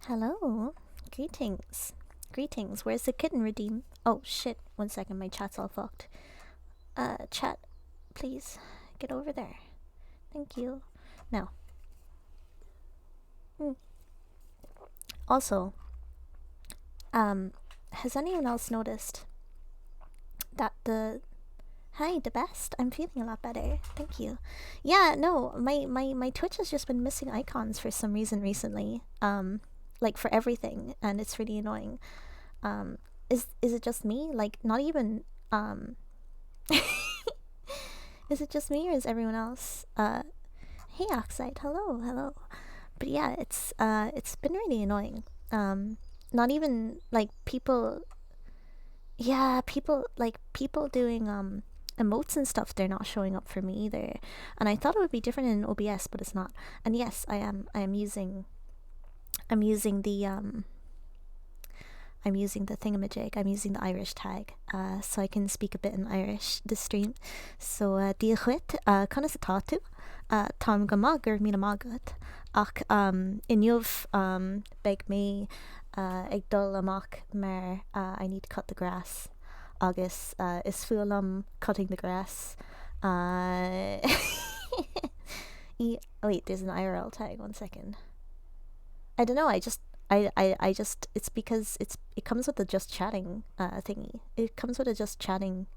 Hello. Greetings. Greetings. Where's the kitten redeem? Oh shit. 1 second, my chat's all fucked. Chat, please get over there. Thank you. Now. Also, has anyone else noticed that Hi, the best. I'm feeling a lot better. Thank you. Yeah, no, my Twitch has just been missing icons for some reason recently. Like for everything, and it's really annoying. Is it just me? Like, not even is it just me or is everyone else? Hey Oxide, hello. But yeah, it's been really annoying. Not even like people doing emotes and stuff, they're not showing up for me either. And I thought it would be different in OBS, but it's not. And yes, I am using the thingamajig. I'm using the Irish tag, so I can speak a bit in Irish this stream. So díhuit conas atá Tom gamagur mína magat ach inniuv beg me ag dul amach mer I need to cut the grass agus is fulam cutting the grass. Wait, there's an IRL tag. 1 second. I don't know. I just it's because it comes with the just chatting thingy. It comes with a just chatting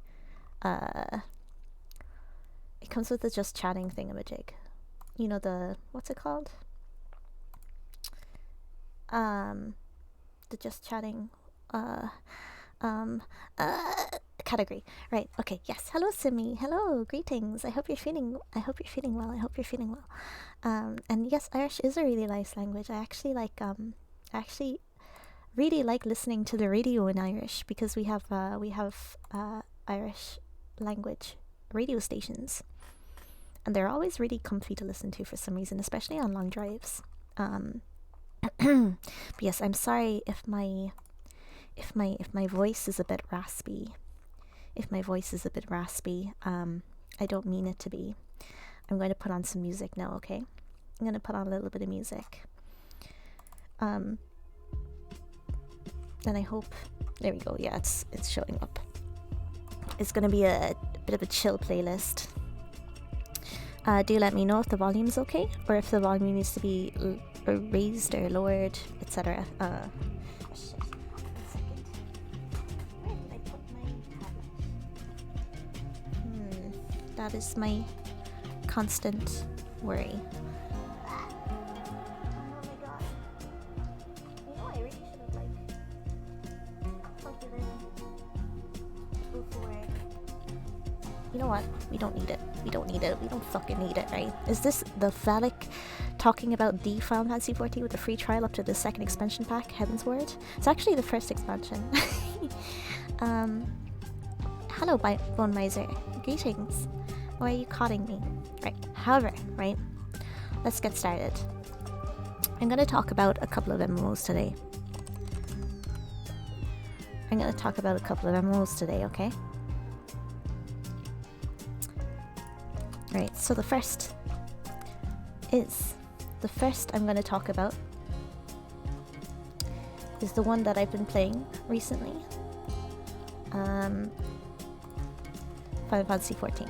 thingamajig. You know, the what's it called? The just chatting category. Right. Okay. Yes. Hello Simi. Hello. Greetings. I hope you're feeling well. And yes, Irish is a really nice language. I actually really like listening to the radio in Irish because we have Irish language radio stations, and they're always really comfy to listen to for some reason, especially on long drives. But yes, I'm sorry if my voice is a bit raspy. I don't mean it to be. I'm going to put on some music now, okay? I'm going to put on a little bit of music. And I hope... There we go. Yeah, it's showing up. It's going to be a bit of a chill playlist. Do let me know if the volume's okay, or if the volume needs to be raised or lowered, etc. That is my constant worry. Oh my god. You know, I really should have plugged it in before. You know what? We don't need it. We don't fucking need it, right? Is this the phallic talking about the Final Fantasy 14 with a free trial up to the second expansion pack, Heaven's Word? It's actually the first expansion. Hello, Bone Miser. Greetings. Why are you calling me? Right. However, right? Let's get started. I'm going to talk about a couple of MMOs today. Okay? Right, so the first I'm going to talk about is the one that I've been playing recently. Final Fantasy 14.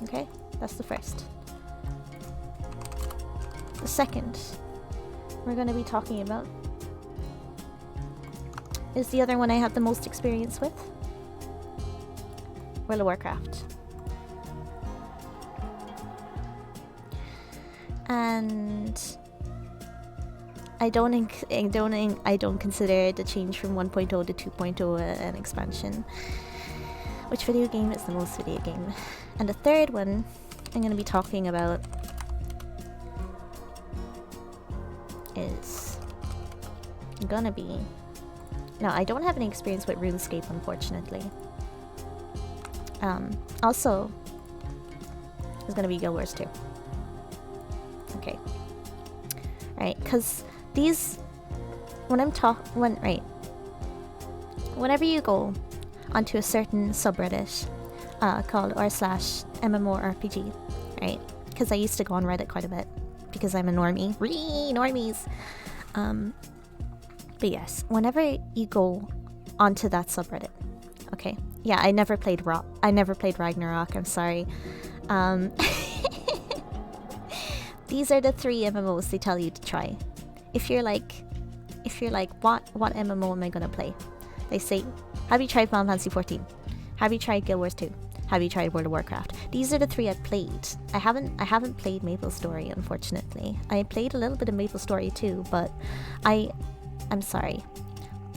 Okay, that's the first. The second we're going to be talking about is the other one I have the most experience with. World of Warcraft. And I don't consider the change from 1.0 to 2.0 an expansion. Which video game is the most video game? And the third one I'm going to be talking about is gonna be... Now, I don't have any experience with RuneScape, unfortunately. Also, it's gonna be Guild Wars 2. Okay. Right, because these... Whenever you go onto a certain subreddit called r/MMORPG, right? Because I used to go on Reddit quite a bit because I'm a normie. Normies. But yes, whenever you go onto that subreddit, okay. Yeah, I never played Ragnarok. I'm sorry. These are the 3 MMOs they tell you to try. If you're like, what MMO am I gonna play? They say, have you tried Final Fantasy 14? Have you tried Guild Wars 2? Have you tried World of Warcraft? These are the 3 I've played. I haven't played MapleStory, unfortunately. I played a little bit of MapleStory too, but I'm sorry.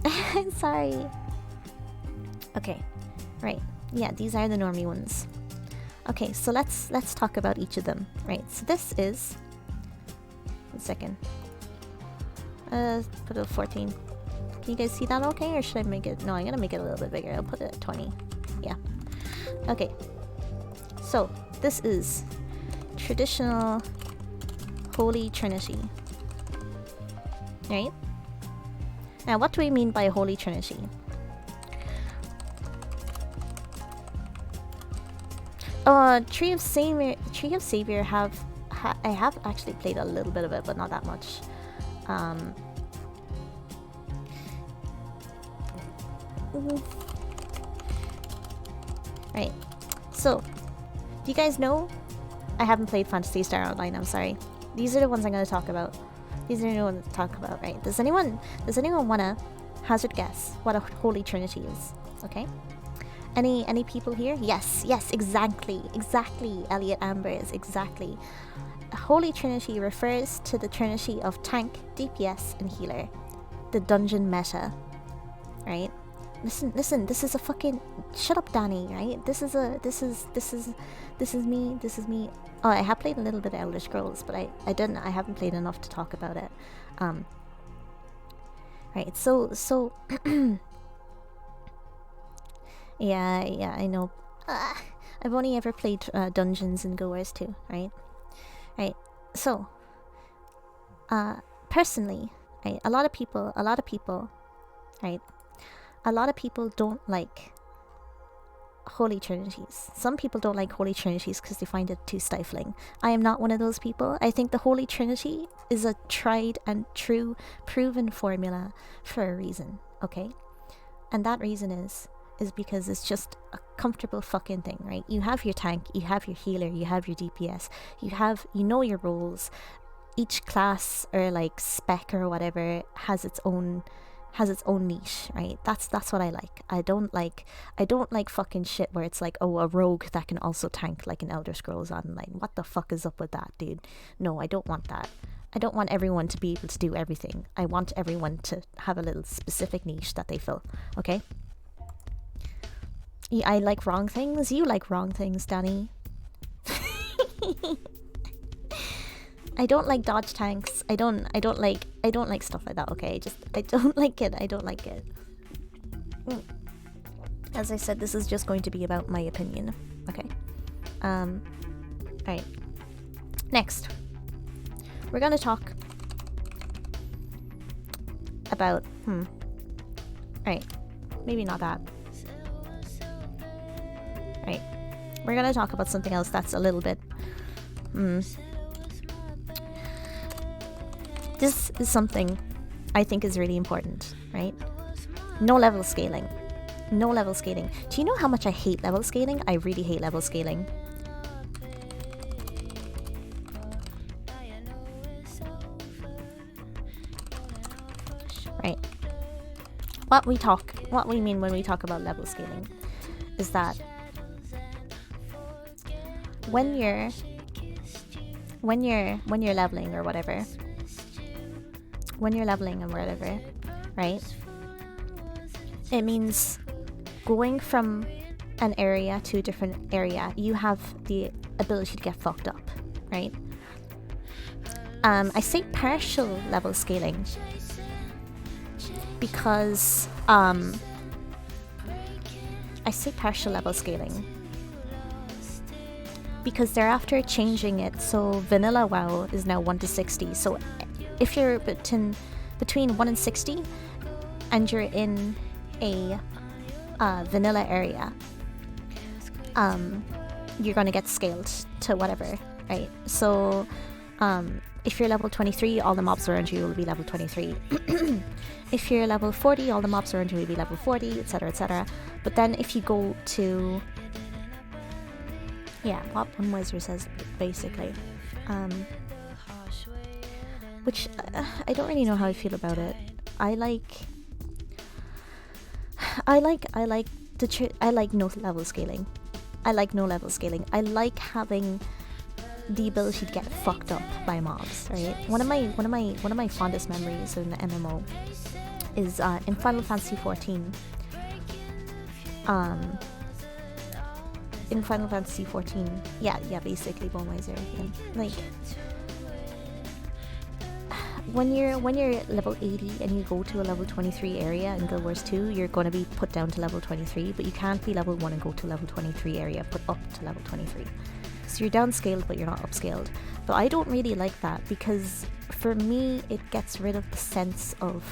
I'm sorry. Okay, right. Yeah, these are the normie ones. Okay, so let's talk about each of them. Right. So this is. 1 second. Put it at 14. Can you guys see that okay, or should I make it? No, I'm gonna make it a little bit bigger. I'll put it at 20. Yeah. Okay. So this is traditional Holy Trinity. Right? Now, what do we mean by Holy Trinity? Tree of Savior I have actually played a little bit of it, but not that much. Right. So, do you guys know? I haven't played Phantasy Star Online, I'm sorry. These are the ones I'm going to talk about. These are the ones to talk about, right? Does anyone wanna hazard guess what a Holy Trinity is? Okay. Any people here? Yes, exactly, Elliot Ambers, exactly. Holy Trinity refers to the trinity of tank, DPS, and healer. The dungeon meta. Right? Listen, this is a fucking... Shut up, Danny, right? This is me. Oh, I have played a little bit of Elder Scrolls, but I haven't played enough to talk about it. Right, so... yeah, I know. I've only ever played Dungeons and Goers too, right? Right, so... personally, right, a lot of people, right? A lot of people don't like Holy Trinities. Some people don't like Holy Trinities because they find it too stifling. I am not one of those people. I think the Holy Trinity is a tried and true, proven formula for a reason, okay? And that reason is because it's just a comfortable fucking thing, right? You have your tank, you have your healer, you have your DPS, you know your roles. Each class or like spec or whatever has its own niche, right? That's what I like. I don't like fucking shit where it's like, oh, a rogue that can also tank like an Elder Scrolls Online. What the fuck is up with that, dude? No, I don't want that. I don't want everyone to be able to do everything. I want everyone to have a little specific niche that they fill, okay? Yeah, I like wrong things. You like wrong things, Danny. I don't like dodge tanks. I don't like stuff like that, okay? I don't like it. As I said, this is just going to be about my opinion. Okay. Alright. Next. We're gonna talk about Alright. Maybe not that. Right. We're gonna talk about something else that's a little bit This is something I think is really important, right? No level scaling. No level scaling. Do you know how much I hate level scaling? I really hate level scaling. Right. What we mean when we talk about level scaling is that when you're leveling or whatever, right? It means going from an area to a different area. You have the ability to get fucked up, right? I say partial level scaling because I say partial level scaling because they're after changing it, so vanilla WoW is now 1 to 60. So if you're between 1 and 60 and you're in a vanilla area, you're gonna get scaled to whatever, right? So if you're level 23, all the mobs around you will be level 23. If you're level 40, all the mobs around you will be level 40, etc, etc. But then if you go to... yeah, what One Wiser says, basically. Which, I don't really know how I feel about it. I like no level scaling. I like no level scaling. I like having the ability to get fucked up by mobs, right? One of my fondest memories in the MMO is in Final Fantasy 14. In Final Fantasy 14, yeah, basically Bone Wiser. Yeah. Like when you're level 80 and you go to a level 23 area in Guild Wars 2, you're going to be put down to level 23, but you can't be level 1 and go to level 23 area, put up to level 23. So you're downscaled, but you're not upscaled. But I don't really like that, because for me, it gets rid of the sense of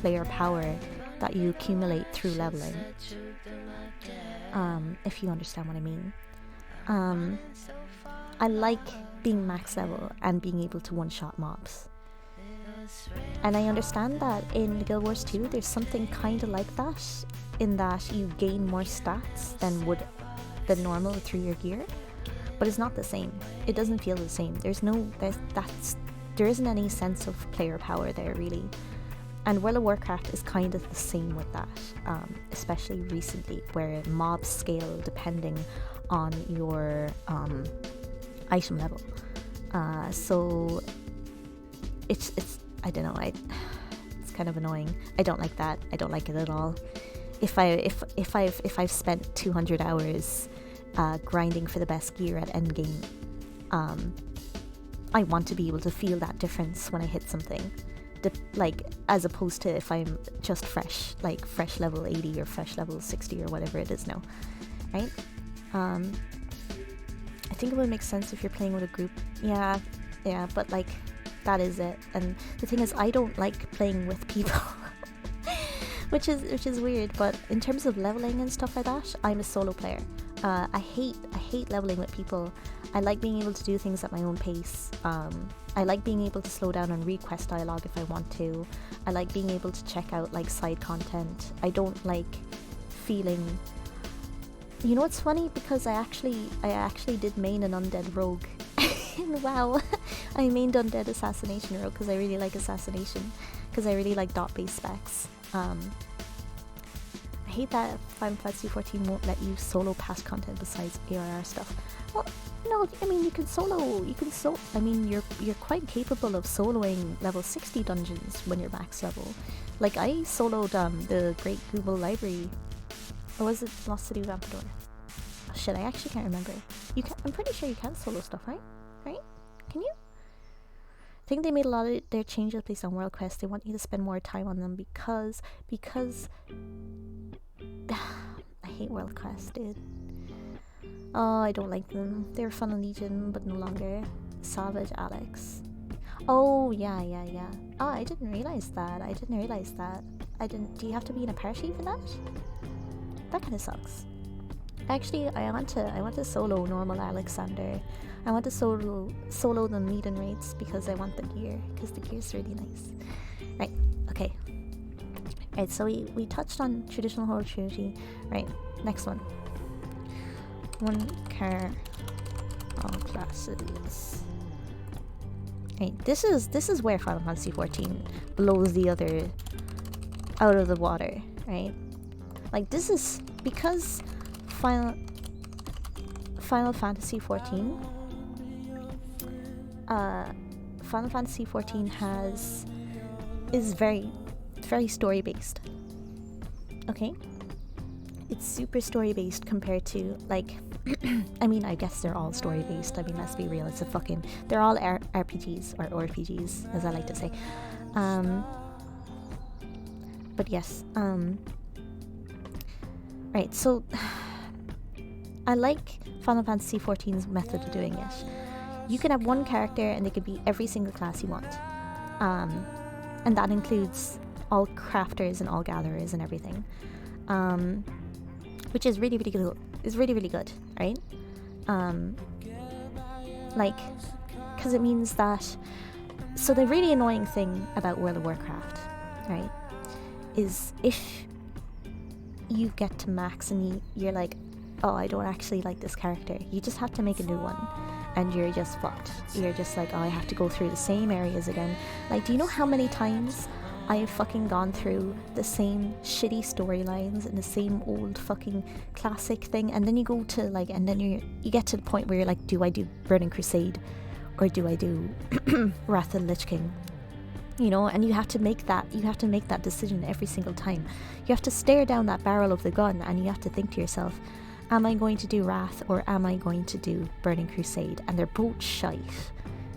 player power that you accumulate through leveling. If you understand what I mean. I like being max level and being able to one-shot mobs. And I understand that in Guild Wars 2 there's something kind of like that, in that you gain more stats than normal through your gear, but it's not the same. It doesn't feel the same. There isn't any sense of player power there, really. And World of Warcraft is kind of the same with that, especially recently, where mobs scale depending on your item level. So it's I don't know. It's kind of annoying. I don't like that. I don't like it at all. If I've spent 200 hours grinding for the best gear at endgame, I want to be able to feel that difference when I hit something. Like, as opposed to if I'm just fresh level 80 or fresh level 60 or whatever it is now, right? I think it would make sense if you're playing with a group. Yeah, but like, that is it. And the thing is, I don't like playing with people, which is weird. But in terms of leveling and stuff like that, I'm a solo player. I hate leveling with people. I like being able to do things at my own pace. I like being able to slow down and read quest dialogue if I want to. I like being able to check out like side content. I don't like feeling... You know what's funny? Because I actually did main an undead rogue. Wow. I mained undead assassination rogue because I really like assassination. Because I really like dot-based specs. I hate that Final Fantasy 14 won't let you solo past content besides ARR stuff. Well, no, I mean you're quite capable of soloing level 60 dungeons when you're max level. Like, I soloed the Great Google Library, or was it Lost City of Ampedor? Oh shit, I actually can't remember. I'm pretty sure you can solo stuff, right? Can you? I think they made a lot of their changes based on World Quest. They want you to spend more time on them because I hate World Quest, dude. Oh, I don't like them. They were fun on Legion, but no longer. Savage Alex. Oh, yeah. Oh, I didn't realize that. Do you have to be in a party for that? That kind of sucks. Actually, I want to solo normal Alexander. I want to solo the Maiden raids because I want the gear, because the gear's really nice. Right, okay. Right, so we touched on traditional horror trilogy. Right, next one. One car, all classes. Right, this is where Final Fantasy 14 blows the other out of the water, right? Like, this is because Final Fantasy 14 is very story based. Okay, it's super story based compared to, like, I mean, I guess they're all story based. I mean, let's be real, they're all RPGs, or RPGs as I like to say. But yes, right, so I like Final Fantasy XIV's method of doing it. You can have one character and they could be every single class you want. And that includes all crafters and all gatherers and everything. Which is really, really good. Right? Like, because it means that. So the really annoying thing about World of Warcraft, right, is if you get to max and you're like, oh, I don't actually like this character, you just have to make a new one, and you're just fucked. You're just like, oh, I have to go through the same areas again. Like, do you know how many times I've fucking gone through the same shitty storylines and the same old fucking classic thing, and then you go to like, and then you get to the point where you're like, do I do Burning Crusade or do I do Wrath of the Lich King? You know, and you have to make that decision every single time. You have to stare down that barrel of the gun and you have to think to yourself, am I going to do Wrath or am I going to do Burning Crusade? And they're both shite.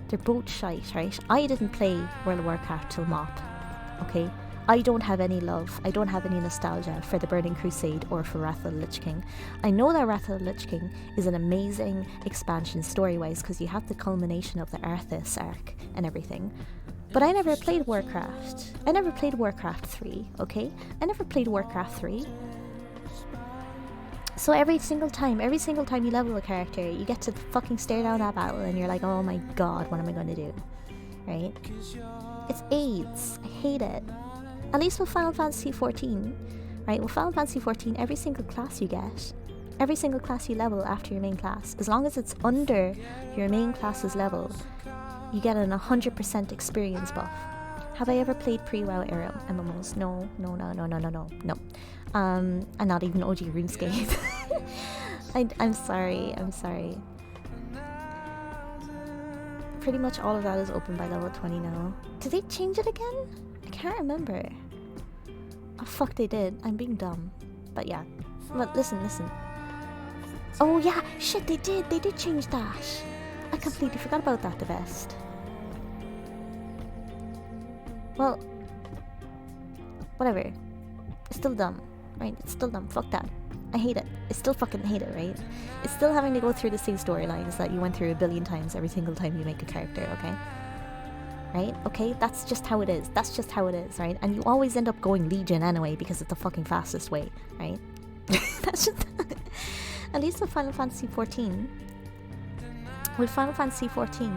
They're both shite, right? I didn't play World of Warcraft till MOP, okay? I don't have any love, I don't have any nostalgia for the Burning Crusade or for Wrath of the Lich King. I know that Wrath of the Lich King is an amazing expansion story-wise because you have the culmination of the Arthas arc and everything. But I never played Warcraft. I never played Warcraft 3, okay? I never played Warcraft 3. So every single time you level a character, you get to fucking stare down that battle and you're like, oh my god, what am I going to do? Right? It's AIDS. I hate it. At least with Final Fantasy XIV, right? With Final Fantasy XIV, every single class you get, every single class you level after your main class, as long as it's under your main class's level, you get an 100% experience buff. Have I ever played pre-WoW era MMOs? No. And not even OG RuneScape. I'm sorry. Pretty much all of that is open by level 20 now. Did they change it again? I can't remember. Oh fuck, they did. I'm being dumb. But yeah. But listen. Oh yeah, shit, they did change that. I completely forgot about that, the best. Well, whatever. It's still dumb, right? It's still dumb. Fuck that. I hate it. I still fucking hate it, right? It's still having to go through the same storylines that you went through a billion times every single time you make a character, okay? Right? Okay? That's just how it is. Right? And you always end up going Legion anyway because it's the fucking fastest way, right? That's just... At least with Final Fantasy XIV. With Final Fantasy XIV,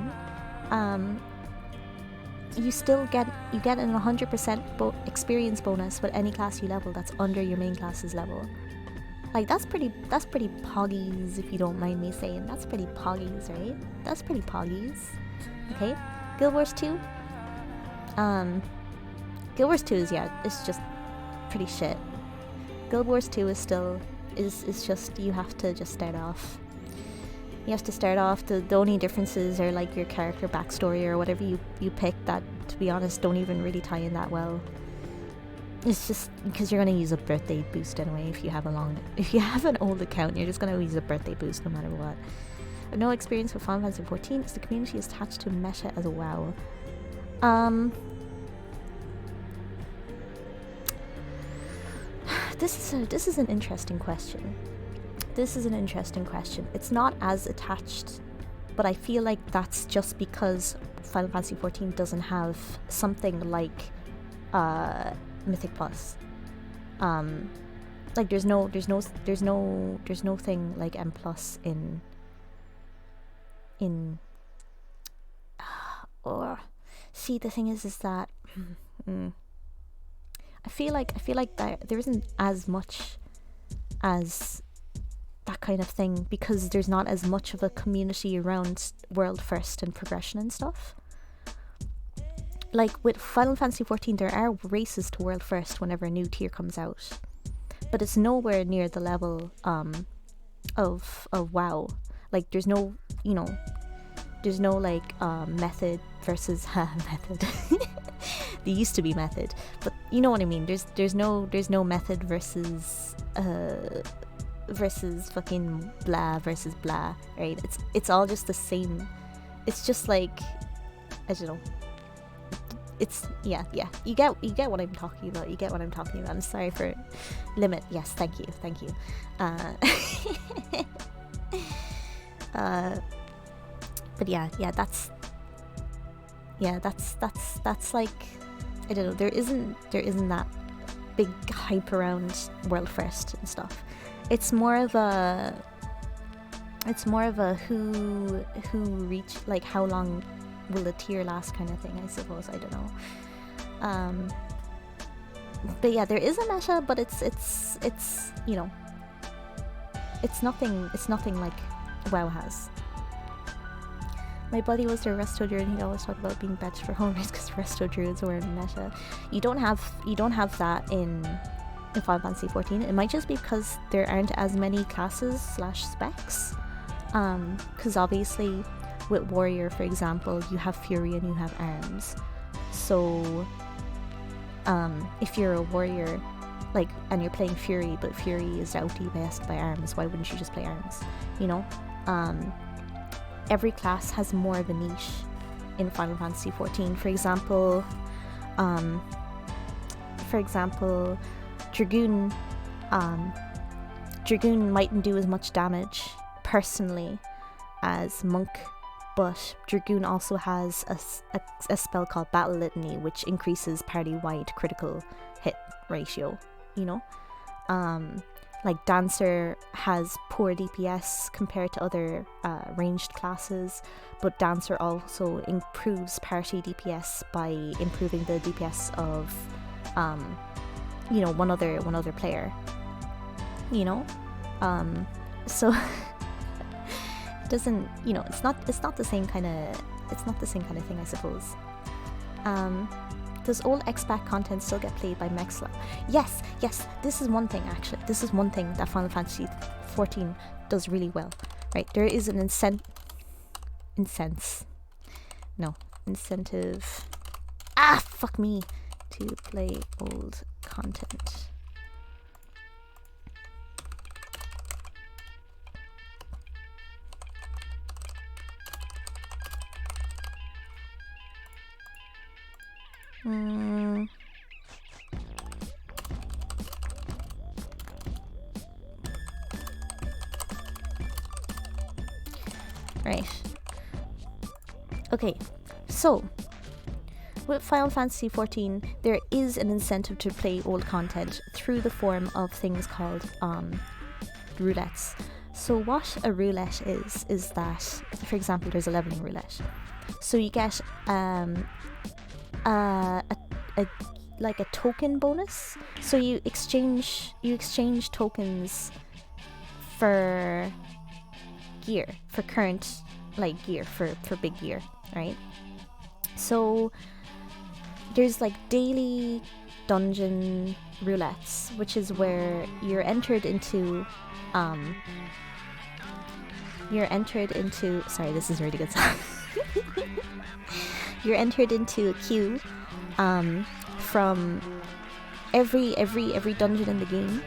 you get an 100% experience bonus with any class you level that's under your main class's level. Like, that's pretty poggies, if you don't mind me saying. That's pretty poggies, right? That's pretty poggies. Okay? Guild Wars 2? Guild Wars 2 is, yeah, it's just pretty shit. Guild Wars 2 is still, is just, you have to just start off. You have to start off, the only differences are like your character backstory or whatever you pick that, to be honest, don't even really tie in that well. It's just because you're going to use a birthday boost anyway if you have an old account, you're just going to use a birthday boost no matter what. I have no experience with Final Fantasy XIV because the community is attached to meta as a WoW. This is an interesting question. It's not as attached, but I feel like that's just because Final Fantasy XIV doesn't have something like Mythic Plus. Like there's no thing like M Plus in or see, the thing is that I feel like there isn't as much as that kind of thing because there's not as much of a community around world first and progression and stuff. Like with Final Fantasy XIV, there are races to world first whenever a new tier comes out, but it's nowhere near the level of WoW. Like there's no like method versus method. There used to be method, but you know what I mean. There's no method versus fucking blah versus blah, right? It's all just the same. It's just like, I don't know. It's yeah. You get what I'm talking about. I'm sorry for limit. Yes, thank you. But yeah, that's like, I don't know. There isn't that big hype around world first and stuff. It's more of a who reach, like how long will the tier last kind of thing, I suppose. I don't know. But yeah, there is a meta, but it's you know, it's nothing like WoW has. My buddy was a resto druid and he'd always talk about being benched for home race because resto druids were in meta. You don't have that in Final Fantasy 14. It might just be because there aren't as many classes / specs. Because obviously with warrior, for example, you have fury and you have arms. So if you're a warrior, like, and you're playing fury, but fury is outly best by arms, why wouldn't you just play arms? You know, every class has more of a niche in Final Fantasy 14. For example, Dragoon mightn't do as much damage personally as Monk, but Dragoon also has a spell called Battle Litany, which increases party-wide critical hit ratio, you know? Like Dancer has poor DPS compared to other ranged classes, but Dancer also improves party DPS by improving the DPS of, you know, one other player, you know? So it doesn't, you know, it's not the same kind of thing, I suppose. Does old expat content still get played by Mexla? Yes, this is one thing actually. This is one thing that Final Fantasy 14 does really well, right? There is an incentive. Fuck me, to play old content. Right. Okay, so with Final Fantasy 14, there is an incentive to play old content through the form of things called roulettes. So what a roulette is that, for example, there's a leveling roulette. So you get like a token bonus. So you exchange tokens for gear, for current gear, for big gear, right? So there's like daily dungeon roulettes, which is where you're entered into sorry, this is a really good song. You're entered into a queue from every dungeon in the game,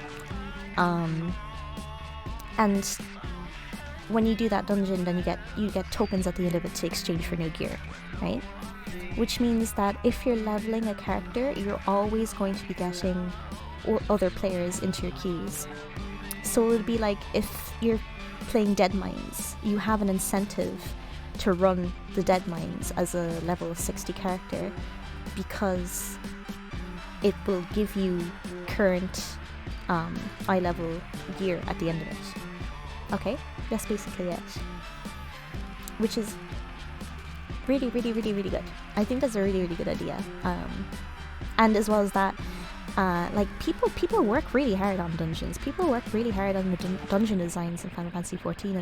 and when you do that dungeon, then you get tokens at the end of it to exchange for new gear, right? Which means that if you're leveling a character, you're always going to be getting other players into your queues. So it would be like if you're playing Dead Mines, you have an incentive to run the Dead Mines as a level 60 character because it will give you current eye level gear at the end of it. Okay, that's basically it. Which is really, really, really, really good. I think that's a really, really good idea. And as well as that, like people work really hard on dungeons. People work really hard on the dungeon designs in Final Fantasy 14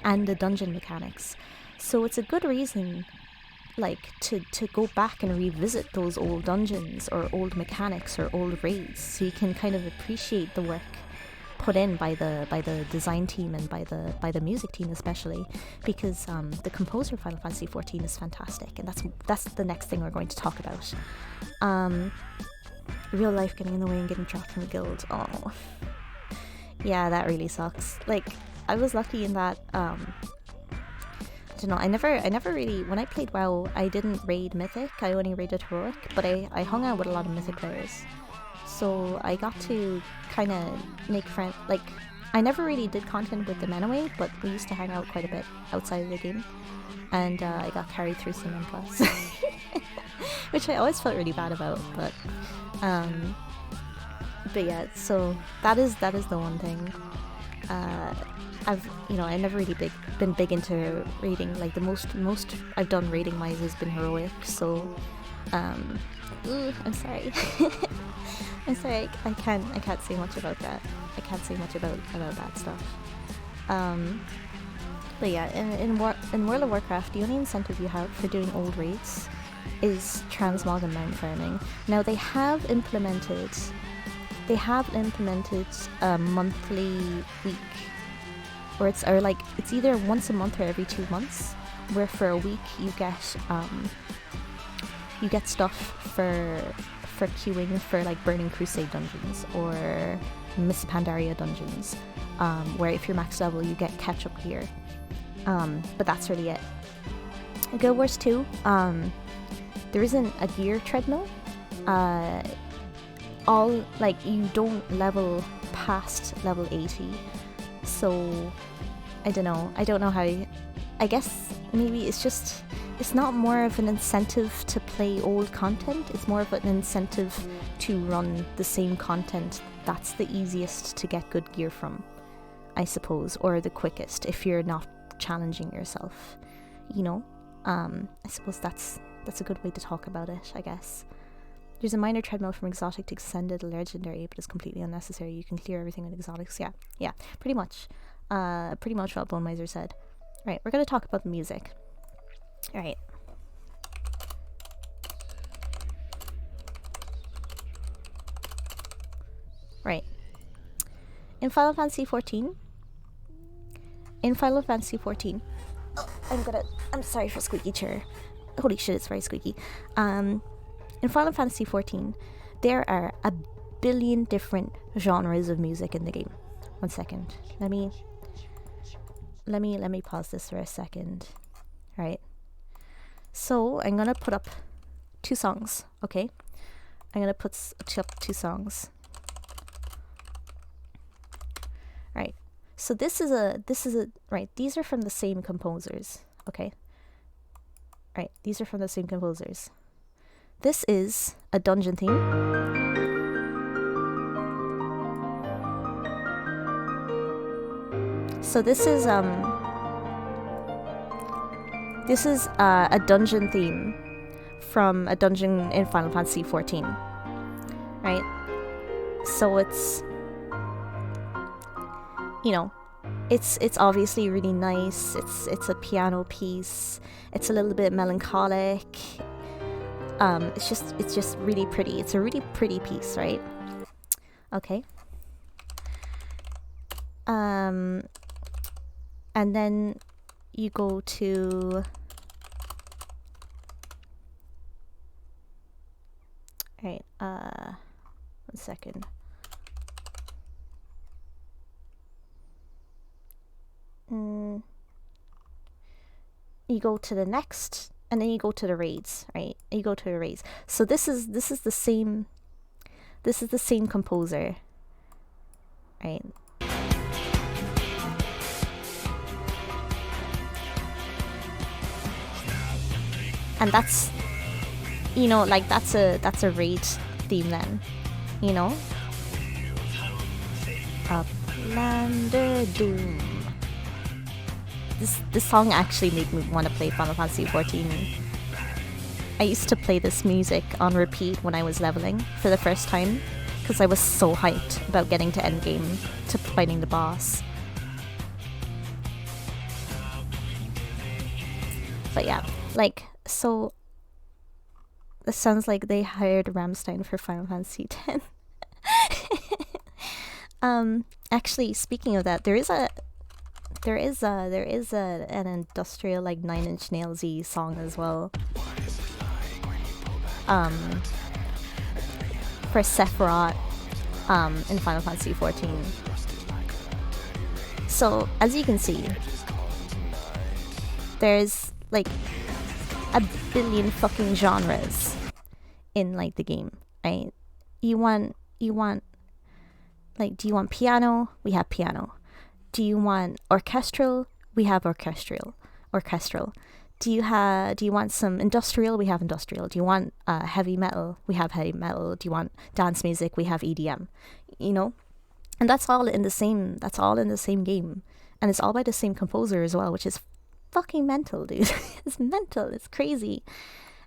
and the dungeon mechanics. So it's a good reason, like, to go back and revisit those old dungeons or old mechanics or old raids, so you can kind of appreciate the work put in by the design team and by the music team especially, because the composer of Final Fantasy 14 is fantastic, and that's the next thing we're going to talk about. Real life getting in the way and getting dropped from a guild. Oh, yeah, that really sucks. Like, I was lucky in that I don't know, I never really, when I played WoW, I didn't raid Mythic, I only raided Heroic, but I hung out with a lot of Mythic players. So I got to kind of make friends. Like, I never really did content with them anyway, but we used to hang out quite a bit outside of the game. And I got carried through some M+, which I always felt really bad about. But yeah, so that is the one thing. I never really been big into raiding. Like the most I've done raiding wise has been heroic. So, I'm sorry. I'm sorry. I can't say much about that. I can't say much about that stuff. But yeah, in World of Warcraft, the only incentive you have for doing old raids is transmog and mount farming. Now they have implemented a monthly week, or it's either once a month or every 2 months, where for a week you get stuff for queuing for like Burning Crusade dungeons or Miss Pandaria dungeons, where if you're max level you get catch up gear. But that's really it. Guild Wars 2, there isn't a gear treadmill. You don't level past level 80. So I don't know how. I guess maybe it's not more of an incentive to play old content, it's more of an incentive to run the same content that's the easiest to get good gear from, I suppose, or the quickest if you're not challenging yourself, I suppose that's a good way to talk about it, I guess. There's a minor treadmill from exotic to extended legendary, but it's completely unnecessary. You can clear everything with exotics. Yeah, pretty much what Bone Miser said. Right, we're gonna talk about the music. Alright. Right. In Final Fantasy 14. I'm sorry for squeaky chair. Holy shit, it's very squeaky. In Final Fantasy 14, there are a billion different genres of music in the game. 1 second. Let me pause this for a second. Right. So I'm gonna put up 2 songs, okay? I'm gonna put up 2 songs. Right. So this is a right, these are from the same composers, okay? Right, these are from the same composers. This is a dungeon theme. So this is a dungeon theme from a dungeon in Final Fantasy 14. Right? So it's it's obviously really nice. It's a piano piece. It's a little bit melancholic. It's just really pretty. It's a really pretty piece, right? Okay. And then you go to right, 1 second. You go to the next, and then you go to the raids, right? You go to the raids. So this is the same composer, right? And that's that's a raid theme then, Uplander Doom. This song actually made me want to play Final Fantasy 14. I used to play this music on repeat when I was leveling for the first time, because I was so hyped about getting to endgame, to fighting the boss. But yeah, so this sounds like they hired Rammstein for Final Fantasy X. Actually, speaking of that, there is an industrial 9 Inch Nails-y song as well. For Sephiroth, in Final Fantasy 14. So as you can see, there's a billion fucking genres in the game, right? Do you want piano? We have piano. Do you want orchestral? We have orchestral. Do you want some industrial? We have industrial. Do you want heavy metal? We have heavy metal. Do you want dance music? We have EDM. And that's all in the same game. and it's all by the same composer as well, which is fucking mental, dude. It's mental. It's crazy.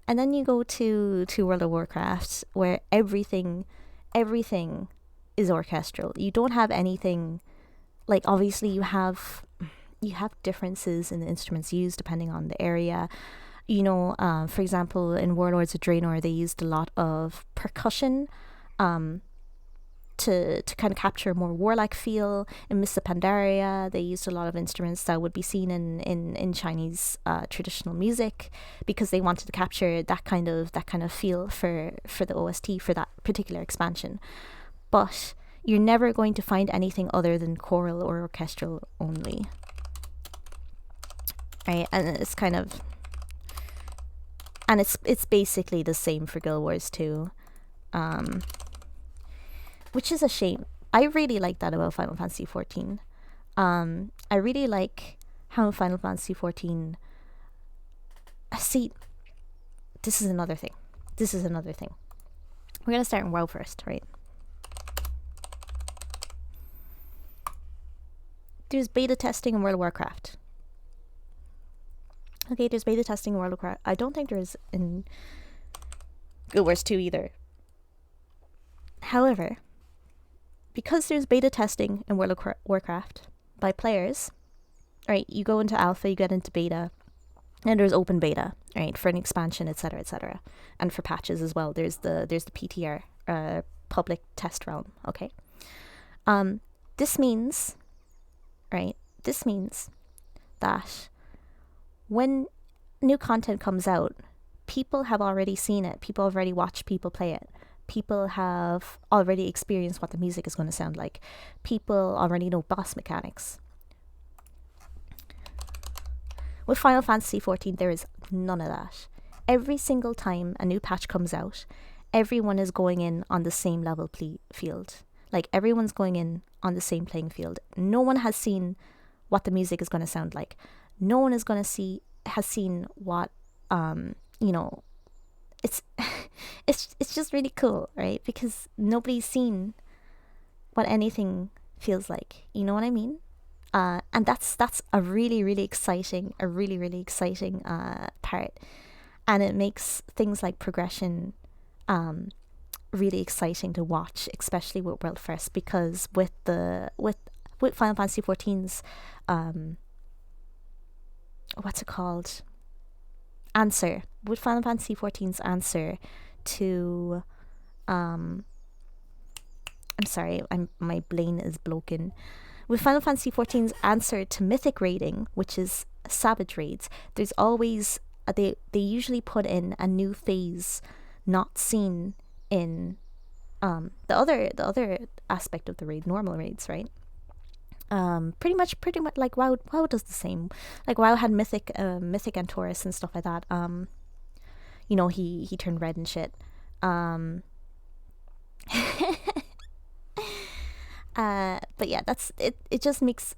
And then you go to World of Warcraft, where everything is orchestral. You don't have anything, like, obviously you have differences in the instruments used depending on the area. You know, for example, in Warlords of Draenor, they used a lot of percussion to kind of capture a more warlike feel. In Mists of Pandaria, they used a lot of instruments that would be seen in Chinese traditional music, because they wanted to capture that kind of feel for the OST for that particular expansion. But you're never going to find anything other than choral or orchestral only. Right? And it's kind of, and it's basically the same for Guild Wars 2. Which is a shame. I really like that about Final Fantasy XIV. I really like how Final Fantasy XIV... See, this is another thing. We're going to start in WoW first, right? There's beta testing in World of Warcraft. Okay, there's beta testing in World of Warcraft. I don't think there's in Guild Wars 2 either. However, because there's beta testing in World of Warcraft by players, right? You go into alpha, you get into beta, and there's open beta, right, for an expansion, etc., etc., and for patches as well. There's the PTR, public test realm. Okay, this means, right? This means that when new content comes out, people have already seen it. People have already watched people play it. People have already experienced what the music is going to sound like. People already know boss mechanics. With Final Fantasy XIV, there is none of that. Every single time a new patch comes out, everyone is going in on the same level field. Like, everyone's going in on the same playing field. No one has seen what the music is going to sound like. No one is going to has seen what, you know, it's just really cool, right? Because nobody's seen what anything feels like. You know what I mean? And that's a really exciting part, and it makes things like progression really exciting to watch, especially with World First, because with Final Fantasy XIV's what's it called? Answer. With Final Fantasy XIV's answer to I'm sorry, my brain is broken. With Final Fantasy XIV's answer to mythic raiding, which is savage raids, there's always they usually put in a new phase not seen in the other aspect of the raid, normal raids, right? Pretty much like WoW does the same. Like, WoW had mythic Antorus and stuff like that. You know, he turned red and shit. But yeah, that's it. It just makes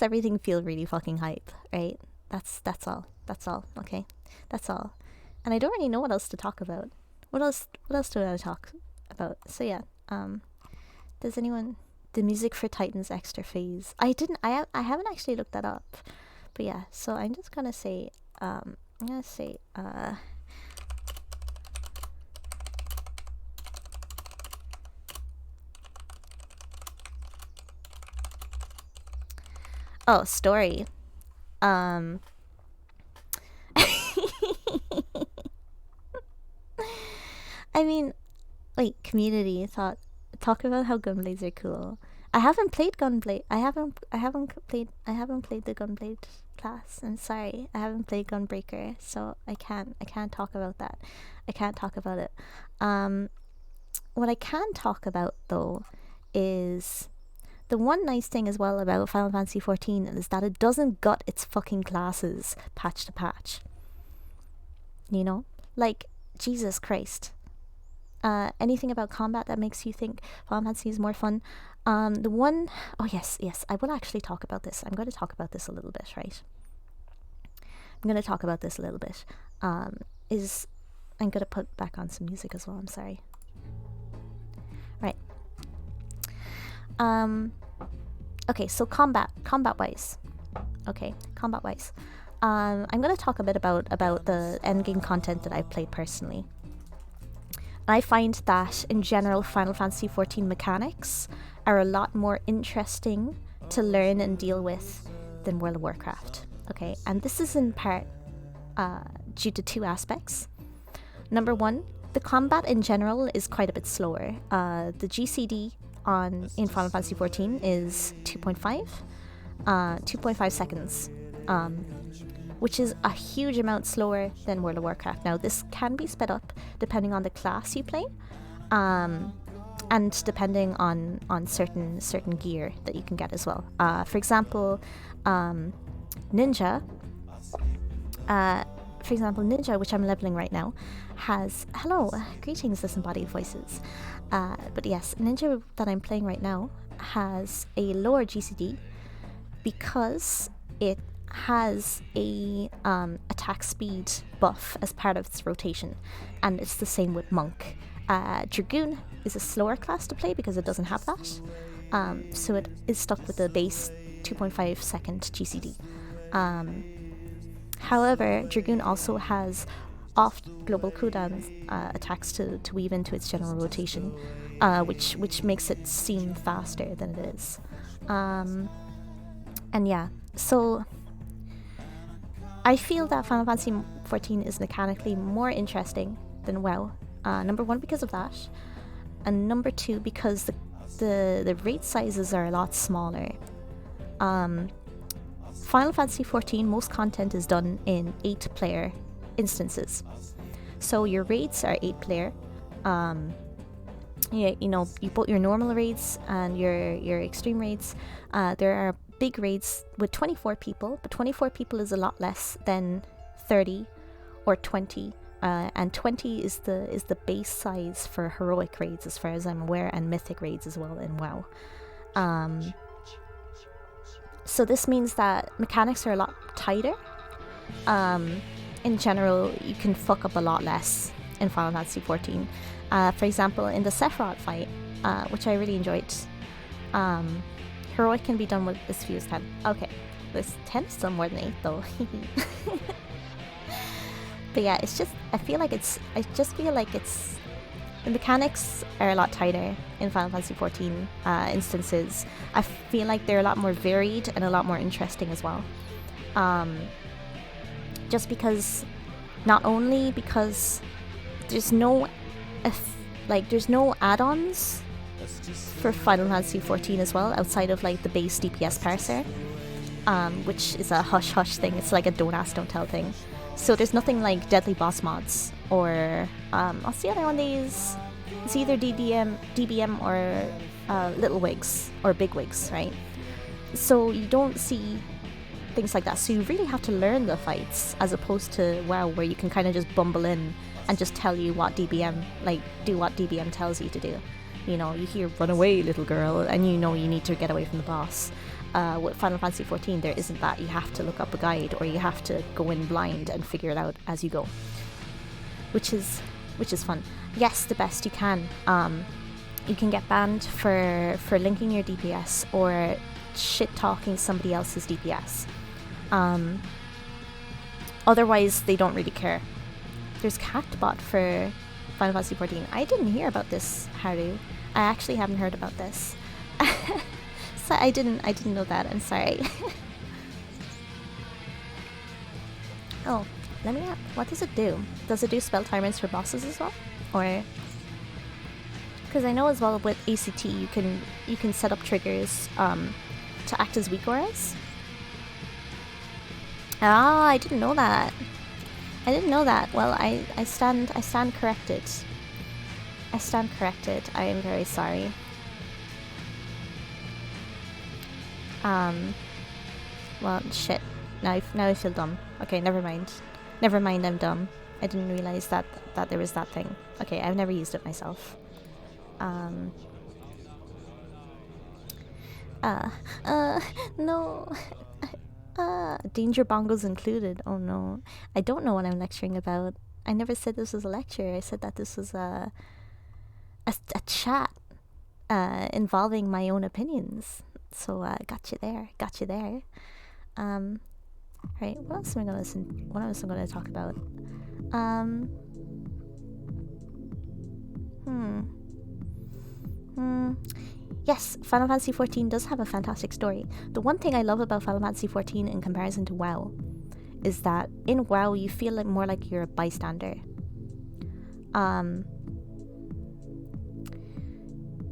everything feel really fucking hype, right? That's all. Okay, that's all. And I don't really know what else to talk about. What else do I want to talk about? So yeah, does anyone? The music for Titan's extra phase. I haven't actually looked that up, but yeah. So I'm just gonna say, oh, story. I mean, wait, community thought. Talk about how gunblades are cool. I haven't played gunblade. I haven't played the gunblade class. I'm sorry. I haven't played gunbreaker, so I can't talk about that. I can't talk about it. What I can talk about though is the one nice thing as well about Final Fantasy XIV is that it doesn't gut its fucking classes patch to patch. You know? Like, Jesus Christ. Anything about combat that makes you think Final Fantasy is more fun? Oh yes, I will actually talk about this. I'm going to talk about this a little bit, right? I'm going to put back on some music as well, I'm sorry. Right. Okay, so combat-wise, Okay, combat-wise. I'm going to talk a bit about the endgame content that I've played personally. I find that, in general, Final Fantasy XIV mechanics are a lot more interesting to learn and deal with than World of Warcraft. Okay, and this is in part due to two aspects. Number one, the combat in general is quite a bit slower. The GCD in Final Fantasy XIV is 2.5 seconds, which is a huge amount slower than World of Warcraft. Now, this can be sped up depending on the class you play, and depending on certain gear that you can get as well. For example, Ninja, which I'm leveling right now, has greetings, disembodied voices. But yes, Ninja that I'm playing right now has a lower GCD because it has a attack speed buff as part of its rotation, and it's the same with Monk. Dragoon is a slower class to play because it doesn't have that, so it is stuck with the base 2.5 second GCD. However, Dragoon also has off global cooldown attacks to weave into its general rotation, which makes it seem faster than it is. And yeah, so I feel that Final Fantasy XIV is mechanically more interesting than WoW. Number one, because of that, and number two, because the raid sizes are a lot smaller. Final Fantasy XIV, most content is done in 8-player instances. So your raids are 8-player. You put your normal raids and your extreme raids. There are big raids with 24 people, but 24 people is a lot less than 30 or 20. And 20 is the base size for heroic raids, as far as I'm aware, and mythic raids as well in WoW. So this means that mechanics are a lot tighter. In general, you can fuck up a lot less in Final Fantasy XIV. For example, in the Sephiroth fight, which I really enjoyed, heroic can be done with as few as 10. Okay, this 10 is still more than 8 though. But yeah, I just feel like the mechanics are a lot tighter in Final Fantasy XIV instances. I feel like they're a lot more varied and a lot more interesting as well. Just because, not only because there's no add-ons for Final Fantasy XIV as well, outside of like the base DPS parser, which is a hush-hush thing. It's like a don't ask, don't tell thing. So there's nothing like deadly boss mods or what's the other one they use? It's either DBM or little wigs or big wigs, right? So you don't see things like that. So you really have to learn the fights, as opposed to WoW, where you can kind of just bumble in and just tell you what DBM, do what DBM tells you to do. You know, you hear "run away, little girl," and you know you need to get away from the boss. With Final Fantasy XIV, there isn't that. You have to look up a guide, or you have to go in blind and figure it out as you go, which is fun. Yes, the best you can. You can get banned for linking your DPS or shit talking somebody else's DPS. Otherwise, they don't really care. There's Catbot for Final Fantasy XIV. I didn't hear about this, Haru. I actually haven't heard about this. So I didn't know that. I'm sorry. Oh, let me ask, what does it do? Does it do spell timers for bosses as well? Or, because I know as well with ACT you can set up triggers to act as weak auras. Ah, I didn't know that. Well, I stand corrected. I stand corrected. I am very sorry. Well, shit. Now I feel dumb. Okay, never mind. I'm dumb. I didn't realize that there was that thing. Okay, I've never used it myself. No. Danger bongos included. Oh no. I don't know what I'm lecturing about. I never said this was a lecture. I said that this was a chat involving my own opinions. So got you there. Right, what else am I gonna talk about? Yes, Final Fantasy XIV does have a fantastic story. The one thing I love about Final Fantasy XIV in comparison to WoW is that in WoW you feel like more like you're a bystander.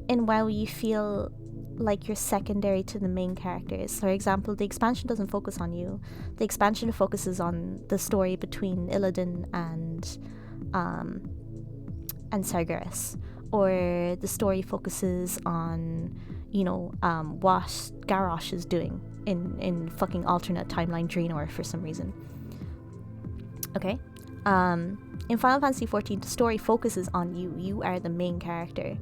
In WoW you feel like you're secondary to the main characters. For example, the expansion doesn't focus on you. The expansion focuses on the story between Illidan and Sargeras. Or the story focuses on, what Garrosh is doing in fucking alternate timeline Draenor for some reason. Okay? In Final Fantasy XIV, the story focuses on you. You are the main character.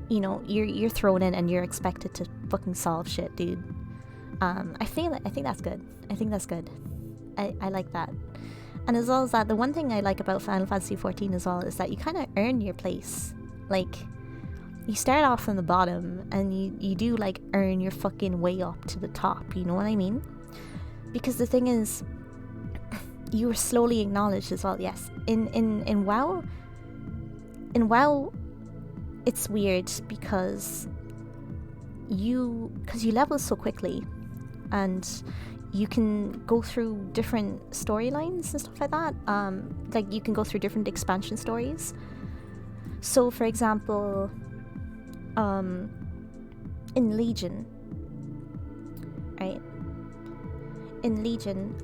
You're thrown in and you're expected to fucking solve shit, dude. I think that's good. I think that's good. I like that. And as well as that, the one thing I like about Final Fantasy XIV as well is that you kind of earn your place. Like, you start off from the bottom and you do like earn your fucking way up to the top, you know what I mean? Because the thing is, you were slowly acknowledged as well. Yes, in WoW, it's weird because you level so quickly, and you can go through different storylines and stuff like that. Like, you can go through different expansion stories. So, for example, in Legion, right? In Legion,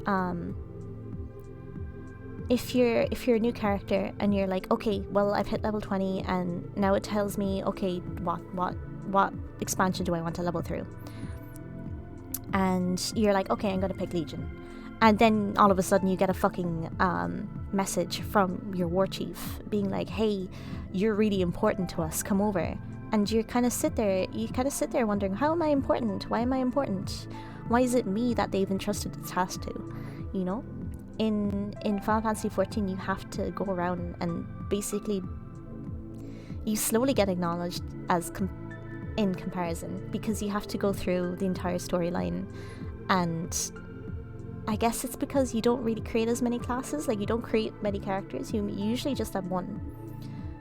if you're a new character and you're like, okay, well, I've hit level 20 and now it tells me, okay, what expansion do I want to level through? And you're like, okay, I'm gonna pick Legion. And then all of a sudden you get a fucking message from your war chief being like, hey, you're really important to us, come over. And you kind of sit there wondering, how am I important? Why am I important? Why is it me that they've entrusted the task to? You know? In Final Fantasy XIV, you have to go around and basically you slowly get acknowledged as in comparison, because you have to go through the entire storyline. And I guess it's because you don't really create as many classes, like you don't create many characters, you usually just have one.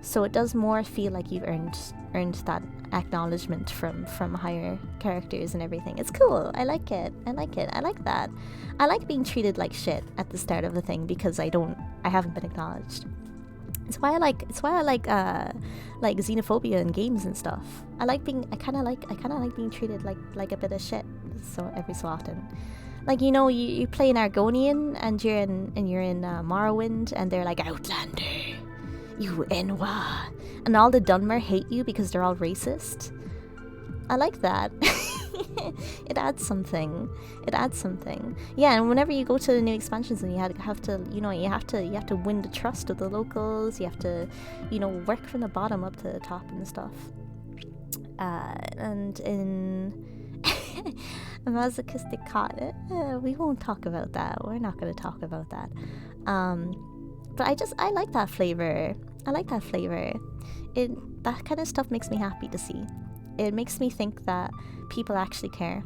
So it does more feel like you've earned that acknowledgement from higher characters and everything. It's cool. I like it. I like that. I like being treated like shit at the start of a thing because I haven't been acknowledged. It's why I like xenophobia in games and stuff. I kind of like being treated like a bit of shit so every so often. Like, you play an Argonian and you're in Morrowind and they're like, Outlander, you Enwa, and all the Dunmer hate you because they're all racist. I like that. It adds something. Yeah, and whenever you go to the new expansions and you have to win the trust of the locals. You have to, work from the bottom up to the top and stuff. And in a masochistic cot, we won't talk about that. We're not going to talk about that. But I like that flavor. That kind of stuff makes me happy to see. It makes me think that people actually care.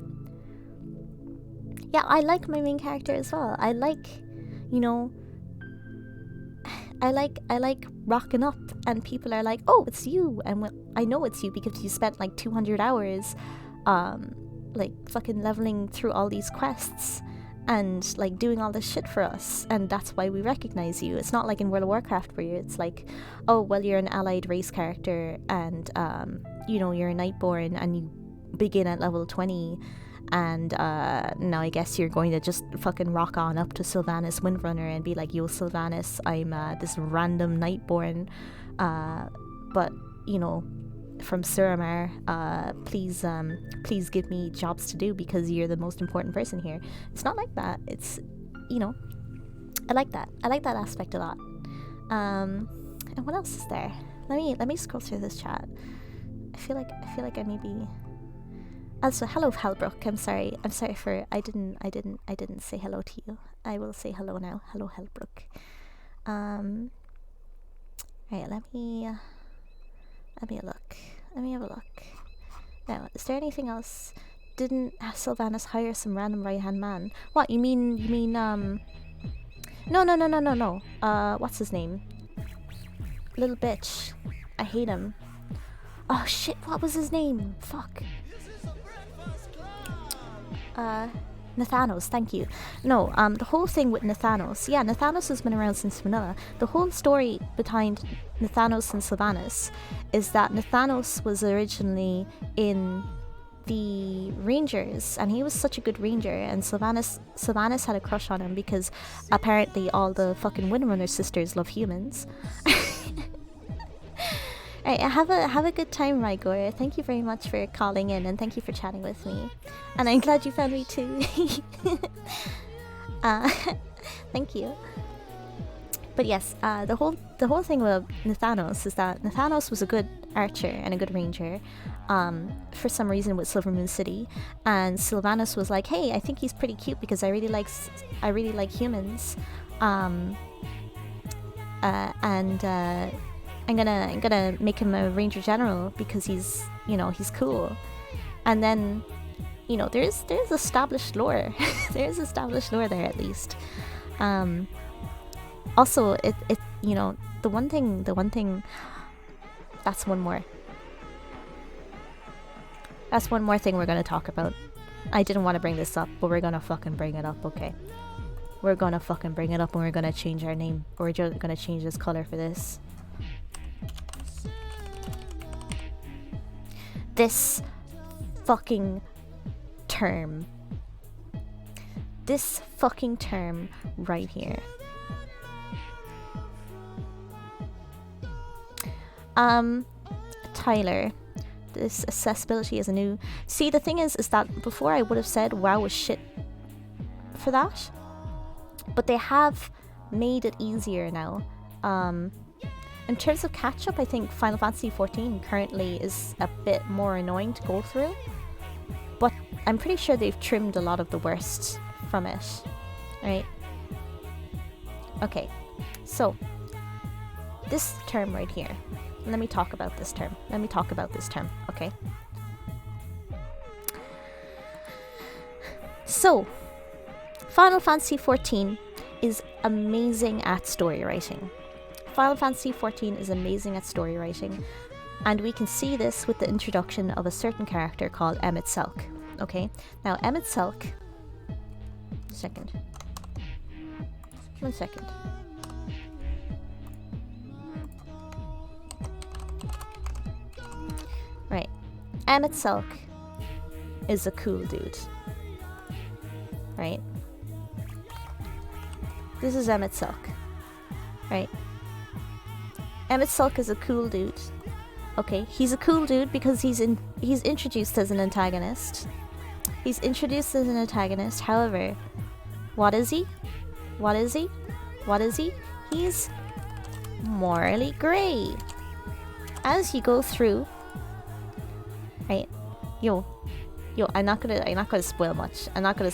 Yeah, I like my main character as well. I like rocking up and people are like, oh, it's you. And I know it's you because you spent like 200 hours like fucking leveling through all these quests and like doing all this shit for us, and that's why we recognize you. It's not like in World of Warcraft where it's like, oh, well, you're an allied race character and you're a Nightborn and you begin at level 20 and now I guess you're going to just fucking rock on up to Sylvanas Windrunner and be like, yo, Sylvanas, I'm this random Nightborn, but from Suramar, please give me jobs to do because you're the most important person here. It's not like that. It's, I like that aspect a lot. And what else is there? Let me scroll through this chat. I feel like I maybe. Also, hello Hellbrook. I'm sorry for I didn't say hello to you. I will say hello now. Hello Hellbrook. Right, let me have a look. Now, is there anything else? didn't Sylvanas hire some random right-hand man? What, you mean, no. What's his name? Little bitch. I hate him. Oh shit, what was his name? Fuck. Nathanos, thank you. No, the whole thing with Nathanos. Yeah, Nathanos has been around since vanilla. The whole story behind Nathanos and Sylvanas is that Nathanos was originally in the Rangers, and he was such a good ranger, and Sylvanas had a crush on him because apparently all the fucking Windrunner sisters love humans. Right, have a good time, Rygor. Thank you very much for calling in, and thank you for chatting with me. And I'm glad you found me too. Thank you. But yes, the whole thing with Nathanos is that Nathanos was a good archer and a good ranger, for some reason with Silver Moon City, and Sylvanas was like, hey, I think he's pretty cute because I really like humans, and I'm gonna make him a ranger general because he's cool. And then, there's established lore. There's established lore there, at least. Also, it the one thing that's one more thing we're gonna talk about. I didn't want to bring this up, but we're gonna fucking bring it up, okay? We're gonna fucking bring it up, and we're gonna change our name. We're just gonna change this color for this. This fucking term. This fucking term right here. Tyler, this accessibility is a new... See, the thing is that before I would have said WoW was shit for that, but they have made it easier now. In terms of catch-up, I think Final Fantasy XIV currently is a bit more annoying to go through, but I'm pretty sure they've trimmed a lot of the worst from it, right? Okay, so this term right here. Let me talk about this term. Okay? So, Final Fantasy XIV is amazing at story writing. Final Fantasy XIV is amazing at story writing, and we can see this with the introduction of a certain character called Emmett Selk. Okay? Now, Emmett Selk... One second. Right. Emmett Selk is a cool dude. Right? This is Emmett Selk. Right? Emmett Selk is a cool dude. Okay, he's a cool dude because he's introduced as an antagonist. However, what is he? He's morally grey. As you go through, right? Yo, I'm not gonna spoil much. I'm not gonna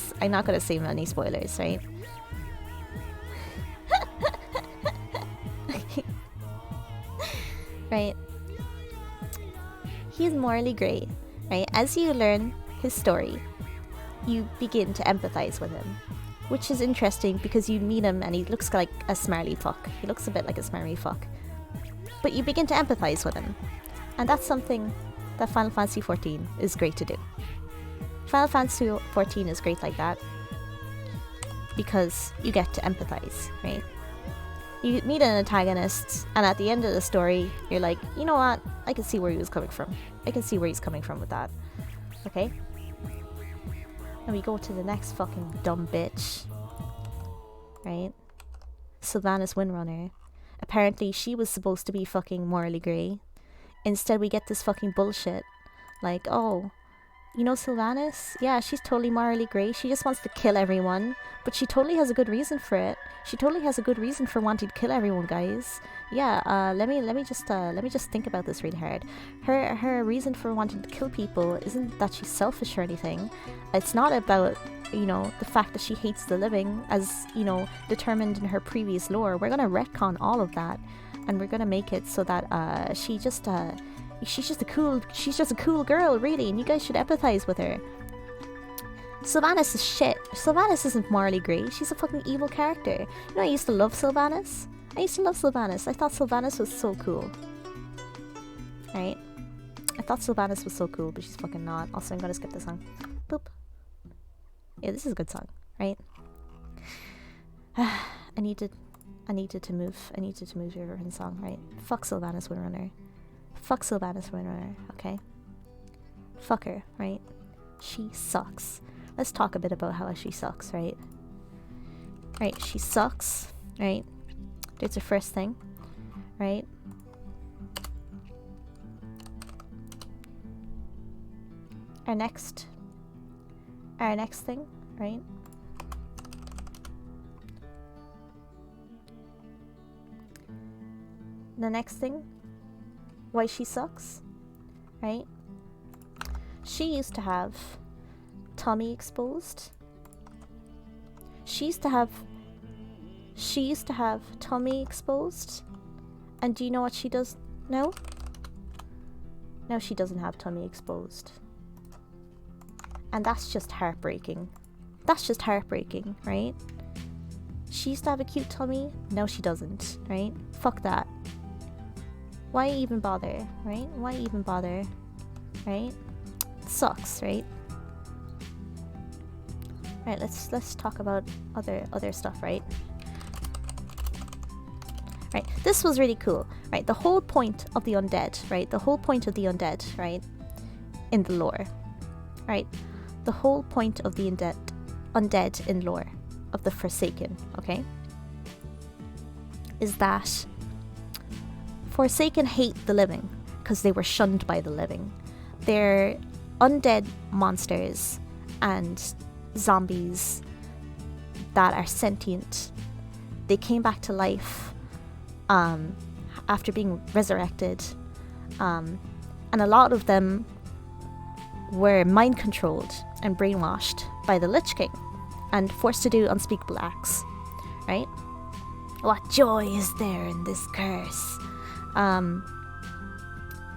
say any spoilers, right? Right? He's morally grey, right? As you learn his story, you begin to empathize with him, which is interesting because you meet him and he looks like a smarly fuck. He looks a bit like a smarmy fuck. But you begin to empathize with him, and that's something that Final Fantasy XIV is great to do. Final Fantasy XIV is great like that because you get to empathize, right? You meet an antagonist, and at the end of the story, you're like, you know what? I can see where he was coming from. I can see where he's coming from with that. Okay? And we go to the next fucking dumb bitch. Right? Sylvanas Windrunner. Apparently, she was supposed to be fucking morally grey. Instead, we get this fucking bullshit. Like, oh, you know Sylvanas? Yeah, she's totally morally grey. She just wants to kill everyone. But she totally has a good reason for it. She totally has a good reason for wanting to kill everyone, guys. Yeah, let me just think about this really hard. Her reason for wanting to kill people isn't that she's selfish or anything. It's not about, you know, the fact that she hates the living, as, you know, determined in her previous lore. We're gonna retcon all of that, and we're gonna make it so that she's just a cool girl, really, and you guys should empathize with her. Sylvanas is shit. Sylvanas isn't morally grey. She's a fucking evil character. You know, I used to love Sylvanas. I thought Sylvanas was so cool. Right? I thought Sylvanas was so cool, but she's fucking not. Also, I'm gonna skip this song. Boop. Yeah, this is a good song, right? I needed to move your reference song, right? Fuck Sylvanas Windrunner. Fuck Sylvanas Windrunner, okay? Fuck her, right? She sucks. Let's talk a bit about how she sucks, right? Right, she sucks, right? There's the first thing, right? Our next thing, right? The next thing, why she sucks, right? She used to have tummy exposed. She used to have tummy exposed. And do you know what she does now? Now she doesn't have tummy exposed. And that's just heartbreaking. That's just heartbreaking, right? She used to have a cute tummy, now she doesn't, right? Fuck that. Why even bother, right? Why even bother, right? It sucks, right? Right, let's talk about other stuff, right? Right, this was really cool, right? The whole point of the undead, right? The whole point of the undead, right? In the lore, right? The whole point of the undead in lore of the Forsaken, okay? Is that Forsaken hate the living because they were shunned by the living. They're undead monsters and zombies that are sentient. They came back to life after being resurrected, and a lot of them were mind controlled and brainwashed by the Lich King and forced to do unspeakable acts, right? What joy is there in this curse?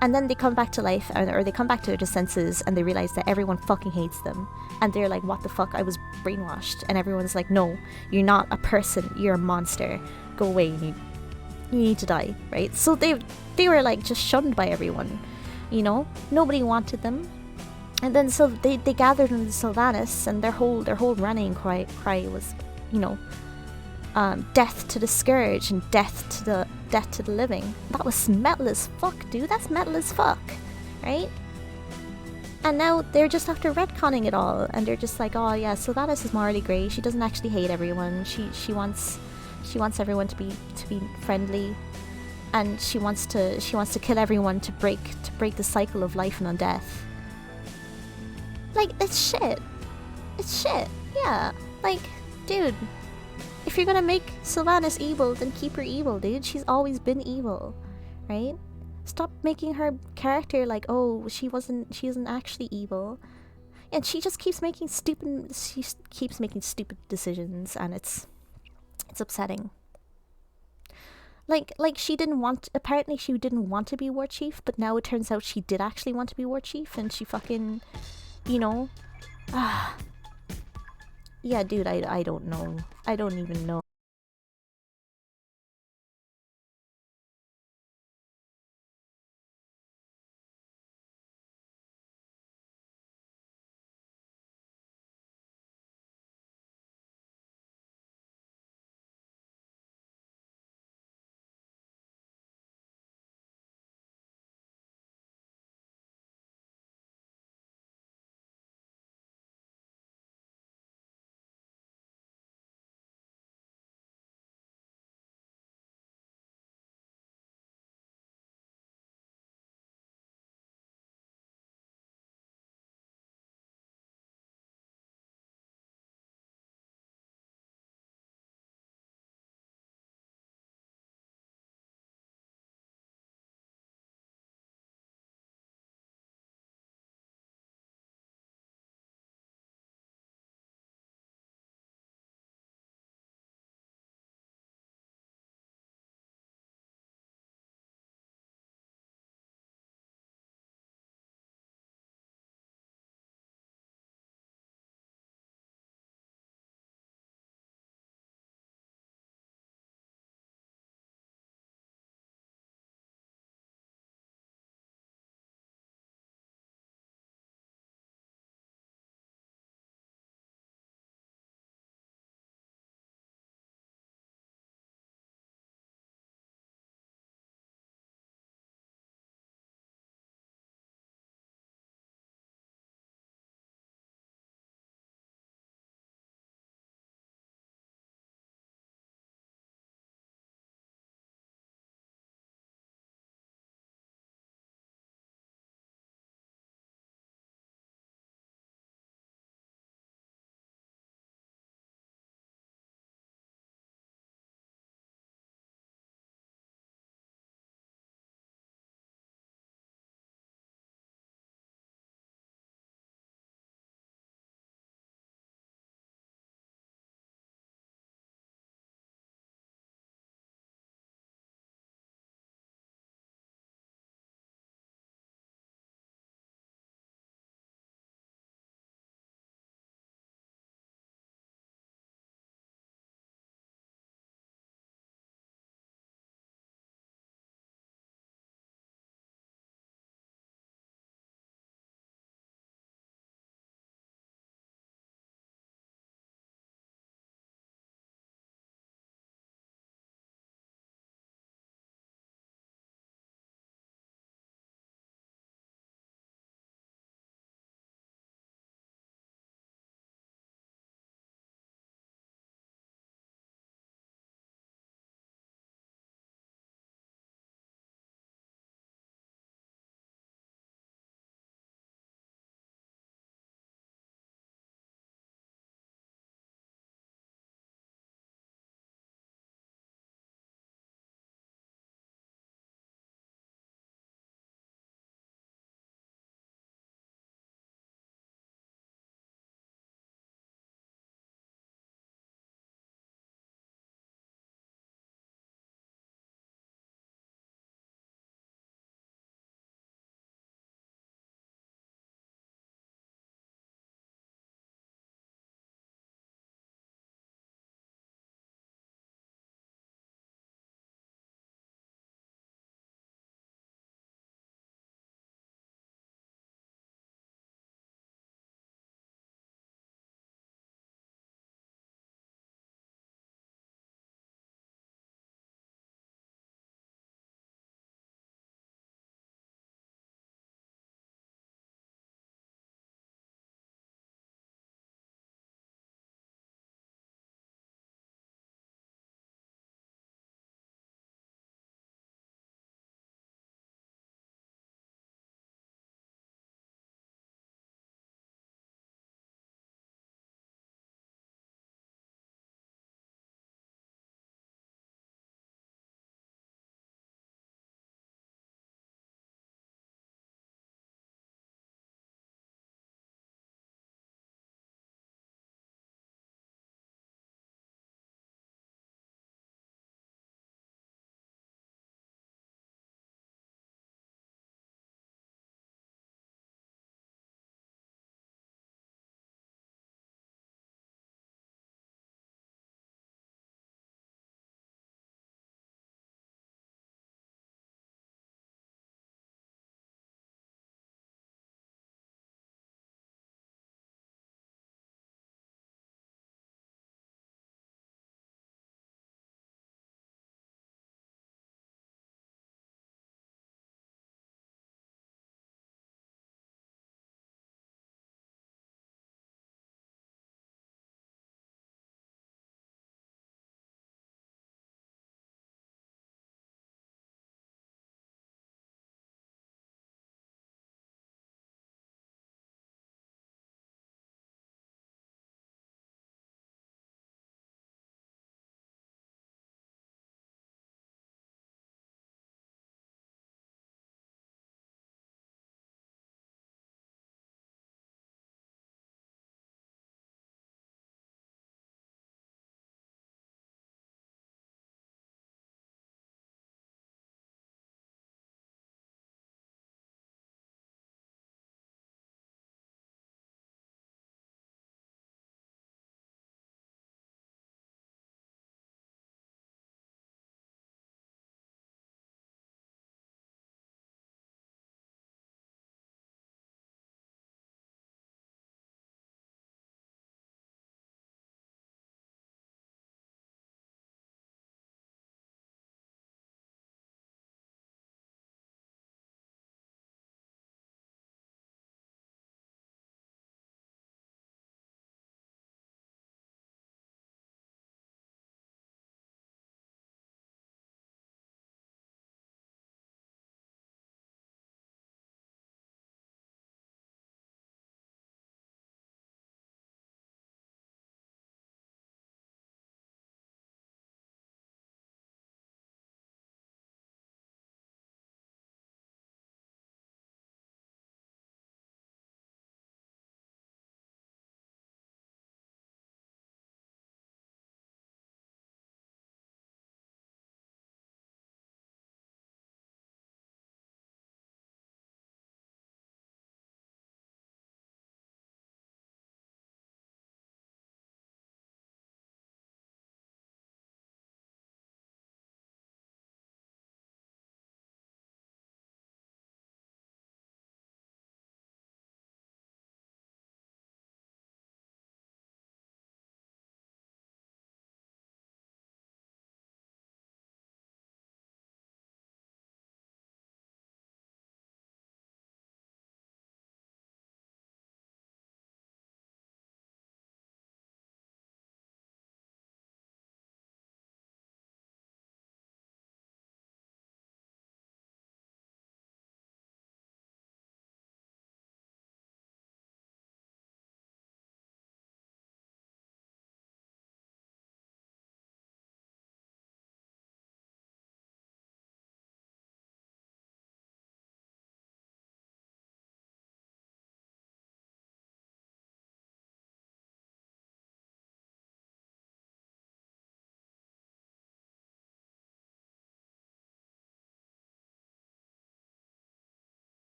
And then they come back to life, or they come back to their senses, and they realize that everyone fucking hates them. And they're like, what the fuck, I was brainwashed. And everyone's like, no, you're not a person, you're a monster. Go away, you need to die, right? So they were like just shunned by everyone, you know? Nobody wanted them. And then so they gathered in Sylvanas, and their whole rallying cry was, you know, death to the scourge and death to the living. That was metal as fuck, dude. That's metal as fuck, right? And now they're just after retconning it all, and they're just like, oh yeah, Sylvanas is morally grey. She doesn't actually hate everyone. She wants everyone to be friendly, and she wants to kill everyone to break the cycle of life and undeath. Like, it's shit. It's shit. Yeah. Like, dude, if you're gonna make Sylvanas evil, then keep her evil, dude. She's always been evil, right? Stop making her character like, oh, she isn't actually evil. And she just keeps making stupid decisions, and it's upsetting. Like apparently she didn't want to be war chief, but now it turns out she did actually want to be war chief, and she fucking, you know, yeah, dude, I don't know. I don't even know.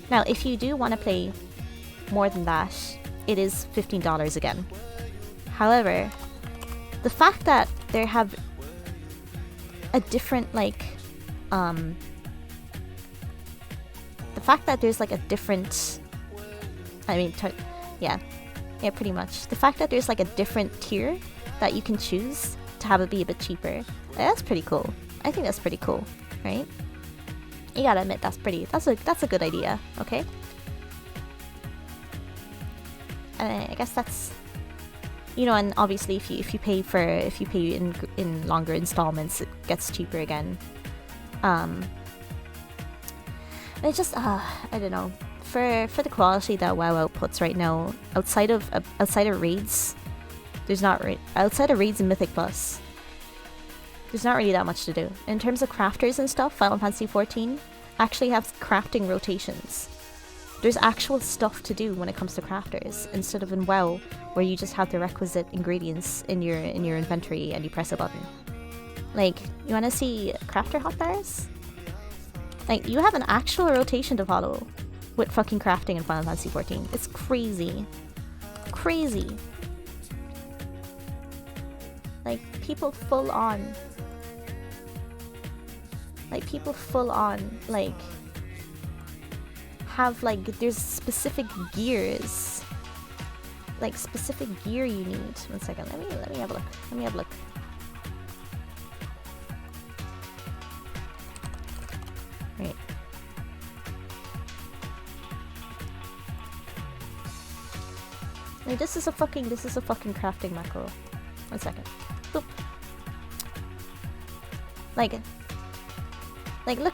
Now, if you do want to play more than that, it is $15 again. However, the fact that they have a different, like, the fact that there's, like, a different, I mean, yeah, pretty much. The fact that there's, like, a different tier that you can choose to have it be a bit cheaper, that's pretty cool. I think that's pretty cool, right? You gotta admit, that's a good idea, okay? And I guess that's, you know, and obviously if you pay in longer installments, it gets cheaper again. And it's just I don't know, for the quality that WoW outputs right now, outside of raids, there's not outside of raids and Mythic Plus, there's not really that much to do. In terms of crafters and stuff, Final Fantasy XIV actually has crafting rotations. There's actual stuff to do when it comes to crafters, instead of in WoW, where you just have the requisite ingredients in your inventory and you press a button. Like, you wanna see crafter hotbars? Like, you have an actual rotation to follow with fucking crafting in Final Fantasy XIV. It's crazy. Crazy. Like, people full on, like, have, like, there's specific gears, like, specific gear you need. 1 second, let me have a look. Right. Like, this is a fucking crafting macro. 1 second. Boop. Like, look,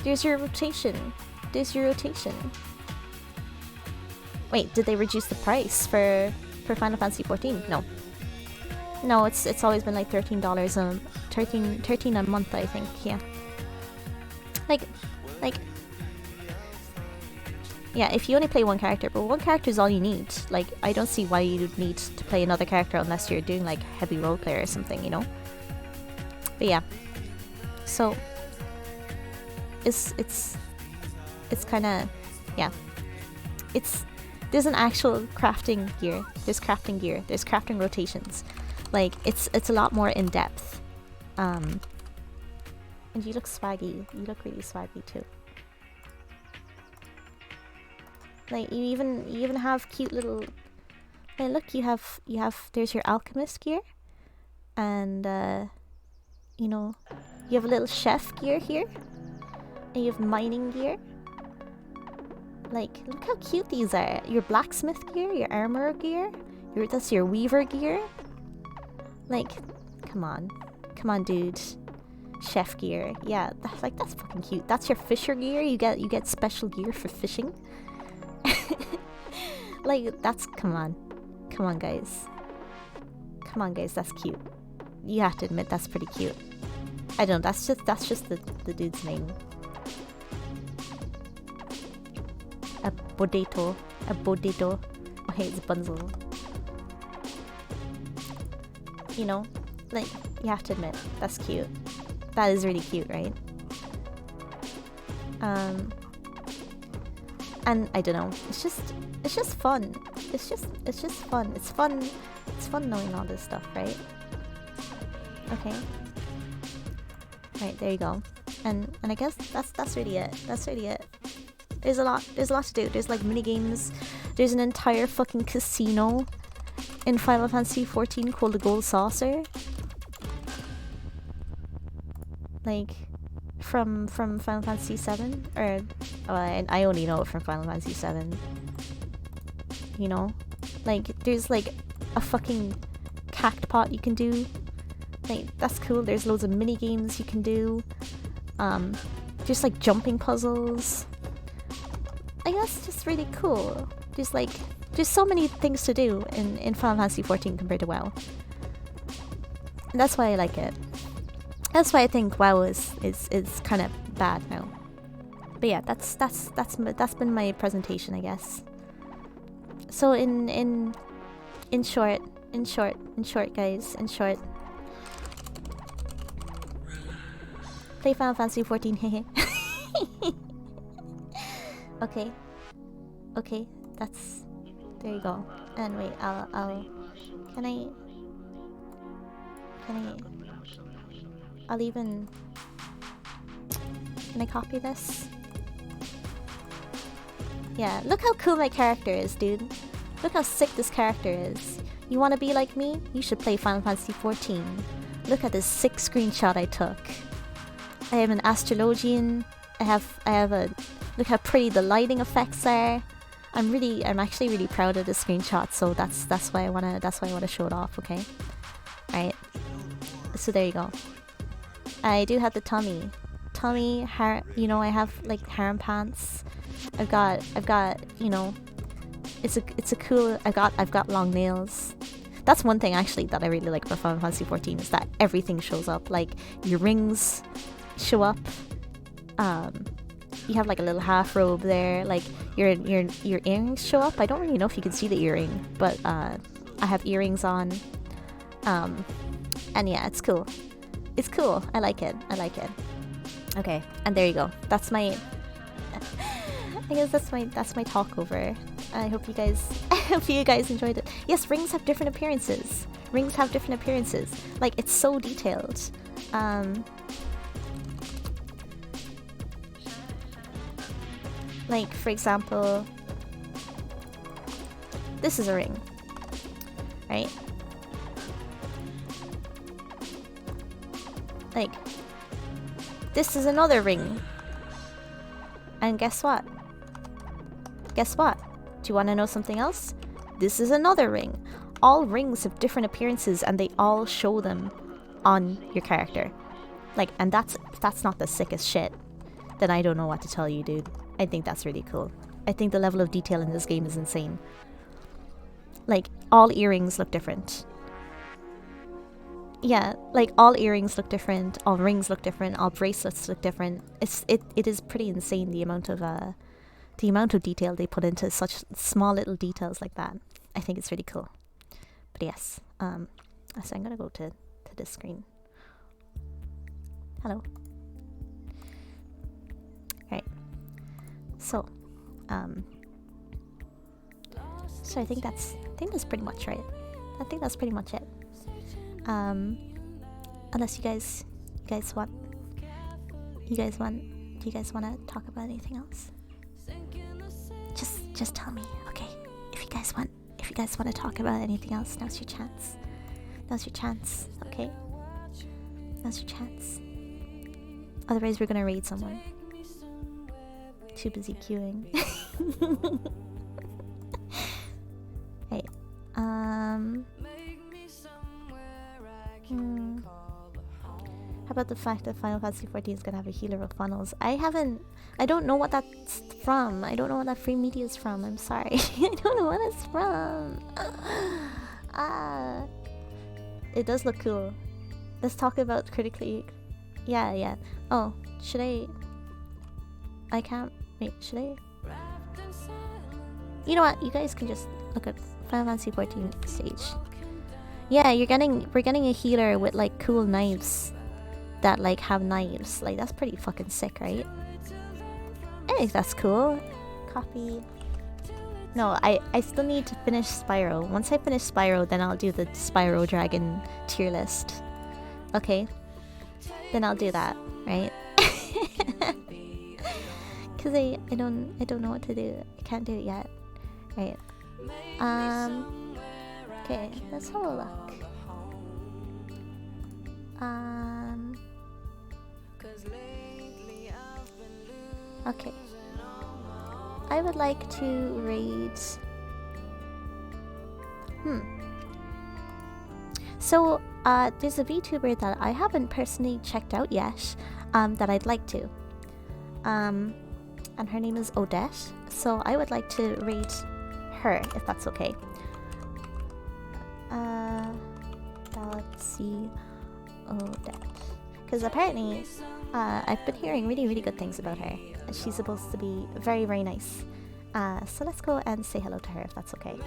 there's your rotation. Wait, did they reduce the price for Final Fantasy XIV? No, it's always been like $13 13 a month, I think. Yeah. Like, yeah, if you only play one character, but one character is all you need. Like, I don't see why you'd need to play another character unless you're doing like heavy roleplay or something, you know? But yeah. So it's kind of, yeah. There's an actual crafting gear. There's crafting rotations. Like, it's a lot more in depth. And you look swaggy. You look really swaggy too. Like, you even have cute little, hey, look, you have there's your alchemist gear, and you know, you have a little chef gear here, and you have mining gear. Like, look how cute these are. Your blacksmith gear, your armor gear, that's your weaver gear. Like, come on, dude. Chef gear, yeah, that's fucking cute. That's your fisher gear. You get special gear for fishing. Like, that's, come on guys, that's cute. You have to admit, that's pretty cute. I don't know, that's just the dude's name. A potato. Oh, hey, it's Bunzel. You know, like, you have to admit, that's cute. That is really cute, right? And I don't know, it's just fun. It's just fun. It's fun knowing all this stuff, right? Okay. Right, there you go. And I guess that's really it. There's a lot to do. There's like mini games. There's an entire fucking casino in Final Fantasy XIV called the Gold Saucer. Like, from Final Fantasy VII, or I only know it from Final Fantasy VII. You know, like, there's like a fucking cactpot you can do. Like, that's cool. There's loads of mini games you can do. Just like jumping puzzles. I guess just really cool. There's so many things to do in Final Fantasy XIV compared to WoW. And that's why I like it. That's why I think WoW is kind of bad now. But yeah, that's been my presentation, I guess. So in short, guys, play Final Fantasy XIV, hehe. Okay, Okay, that's... There you go. And wait, I'll... Can I... I'll even... Can I copy this? Yeah, look how cool my character is, dude. Look how sick this character is. You wanna be like me? You should play Final Fantasy XIV. Look at this sick screenshot I took. I am an astrologian. I have a... Look how pretty the lighting effects are. I'm actually really proud of this screenshot, so that's why I wanna show it off, okay? Alright. So there you go. I do have the tummy. You know, I have like harem pants. I've got, you know, it's a cool, I've got long nails. That's one thing actually that I really like about Final Fantasy XIV is that everything shows up. Like your rings show up. You have like a little half robe there. Like your earrings show up. I don't really know if you can see the earring, but I have earrings on. And yeah, it's cool. It's cool. I like it. Okay, and there you go. That's my... I guess that's my talk over. I hope you guys enjoyed it. Yes, rings have different appearances. Like, it's so detailed. Like, for example, this is a ring, right? Like, this is another ring. And guess what? Do you want to know something else? This is another ring. All rings have different appearances and they all show them on your character. Like, and that's not the sickest shit, then I don't know what to tell you, dude. I think that's really cool. I think the level of detail in this game is insane. Like, all earrings look different. Yeah, like all earrings look different, all rings look different, all bracelets look different. It is pretty insane the amount of detail they put into such small little details like that. I think it's really cool. But yes, so I'm gonna go to this screen. Hello. Right. So, so I think that's pretty much right. I think that's pretty much it. Unless do you guys want to talk about anything else? Just tell me, okay? If you guys want to talk about anything else, now's your chance. Okay? Now's your chance. Otherwise, we're gonna raid someone. Too busy queuing. Hey, how about the fact that Final Fantasy XIV is gonna have a healer with funnels? I don't know what that's from. I don't know what that free media is from. I'm sorry. I don't know what it's from. It does look cool. Let's talk about critically. Yeah. Oh, should I can't. Wait, should I? You know what? You guys can just look at Final Fantasy XIV stage. Yeah, we're getting a healer with like cool knives that like have knives. Like that's pretty fucking sick, right? I think that's cool. Copy. No, I still need to finish Spyro. Once I finish Spyro, then I'll do the Spyro Dragon tier list. Okay? Then I'll do that, right? Cause I don't know what to do. I can't do it yet. Right. Okay, let's have a look. Okay. I would like to raid... So, there's a VTuber that I haven't personally checked out yet, that I'd like to. And her name is Odette, so I would like to raid her, if that's okay. Galaxy Odette. Because apparently, I've been hearing really, really good things about her. She's supposed to be very, very nice. So let's go and say hello to her, if that's okay.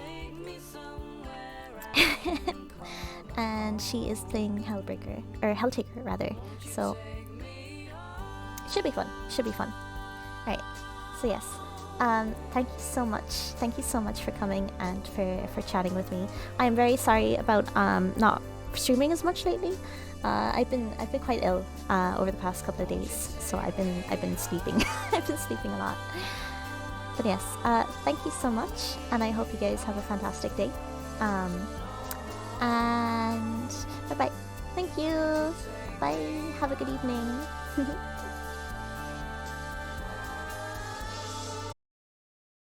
And she is playing Hellbreaker, or Helltaker rather. So should be fun. Alright. So yes. Thank you so much. Thank you so much for coming and for chatting with me. I'm very sorry about not streaming as much lately. I've been quite ill over the past couple of days, so I've been sleeping. I've been sleeping a lot. But yes, thank you so much, and I hope you guys have a fantastic day. And bye bye. Thank you. Bye. Have a good evening.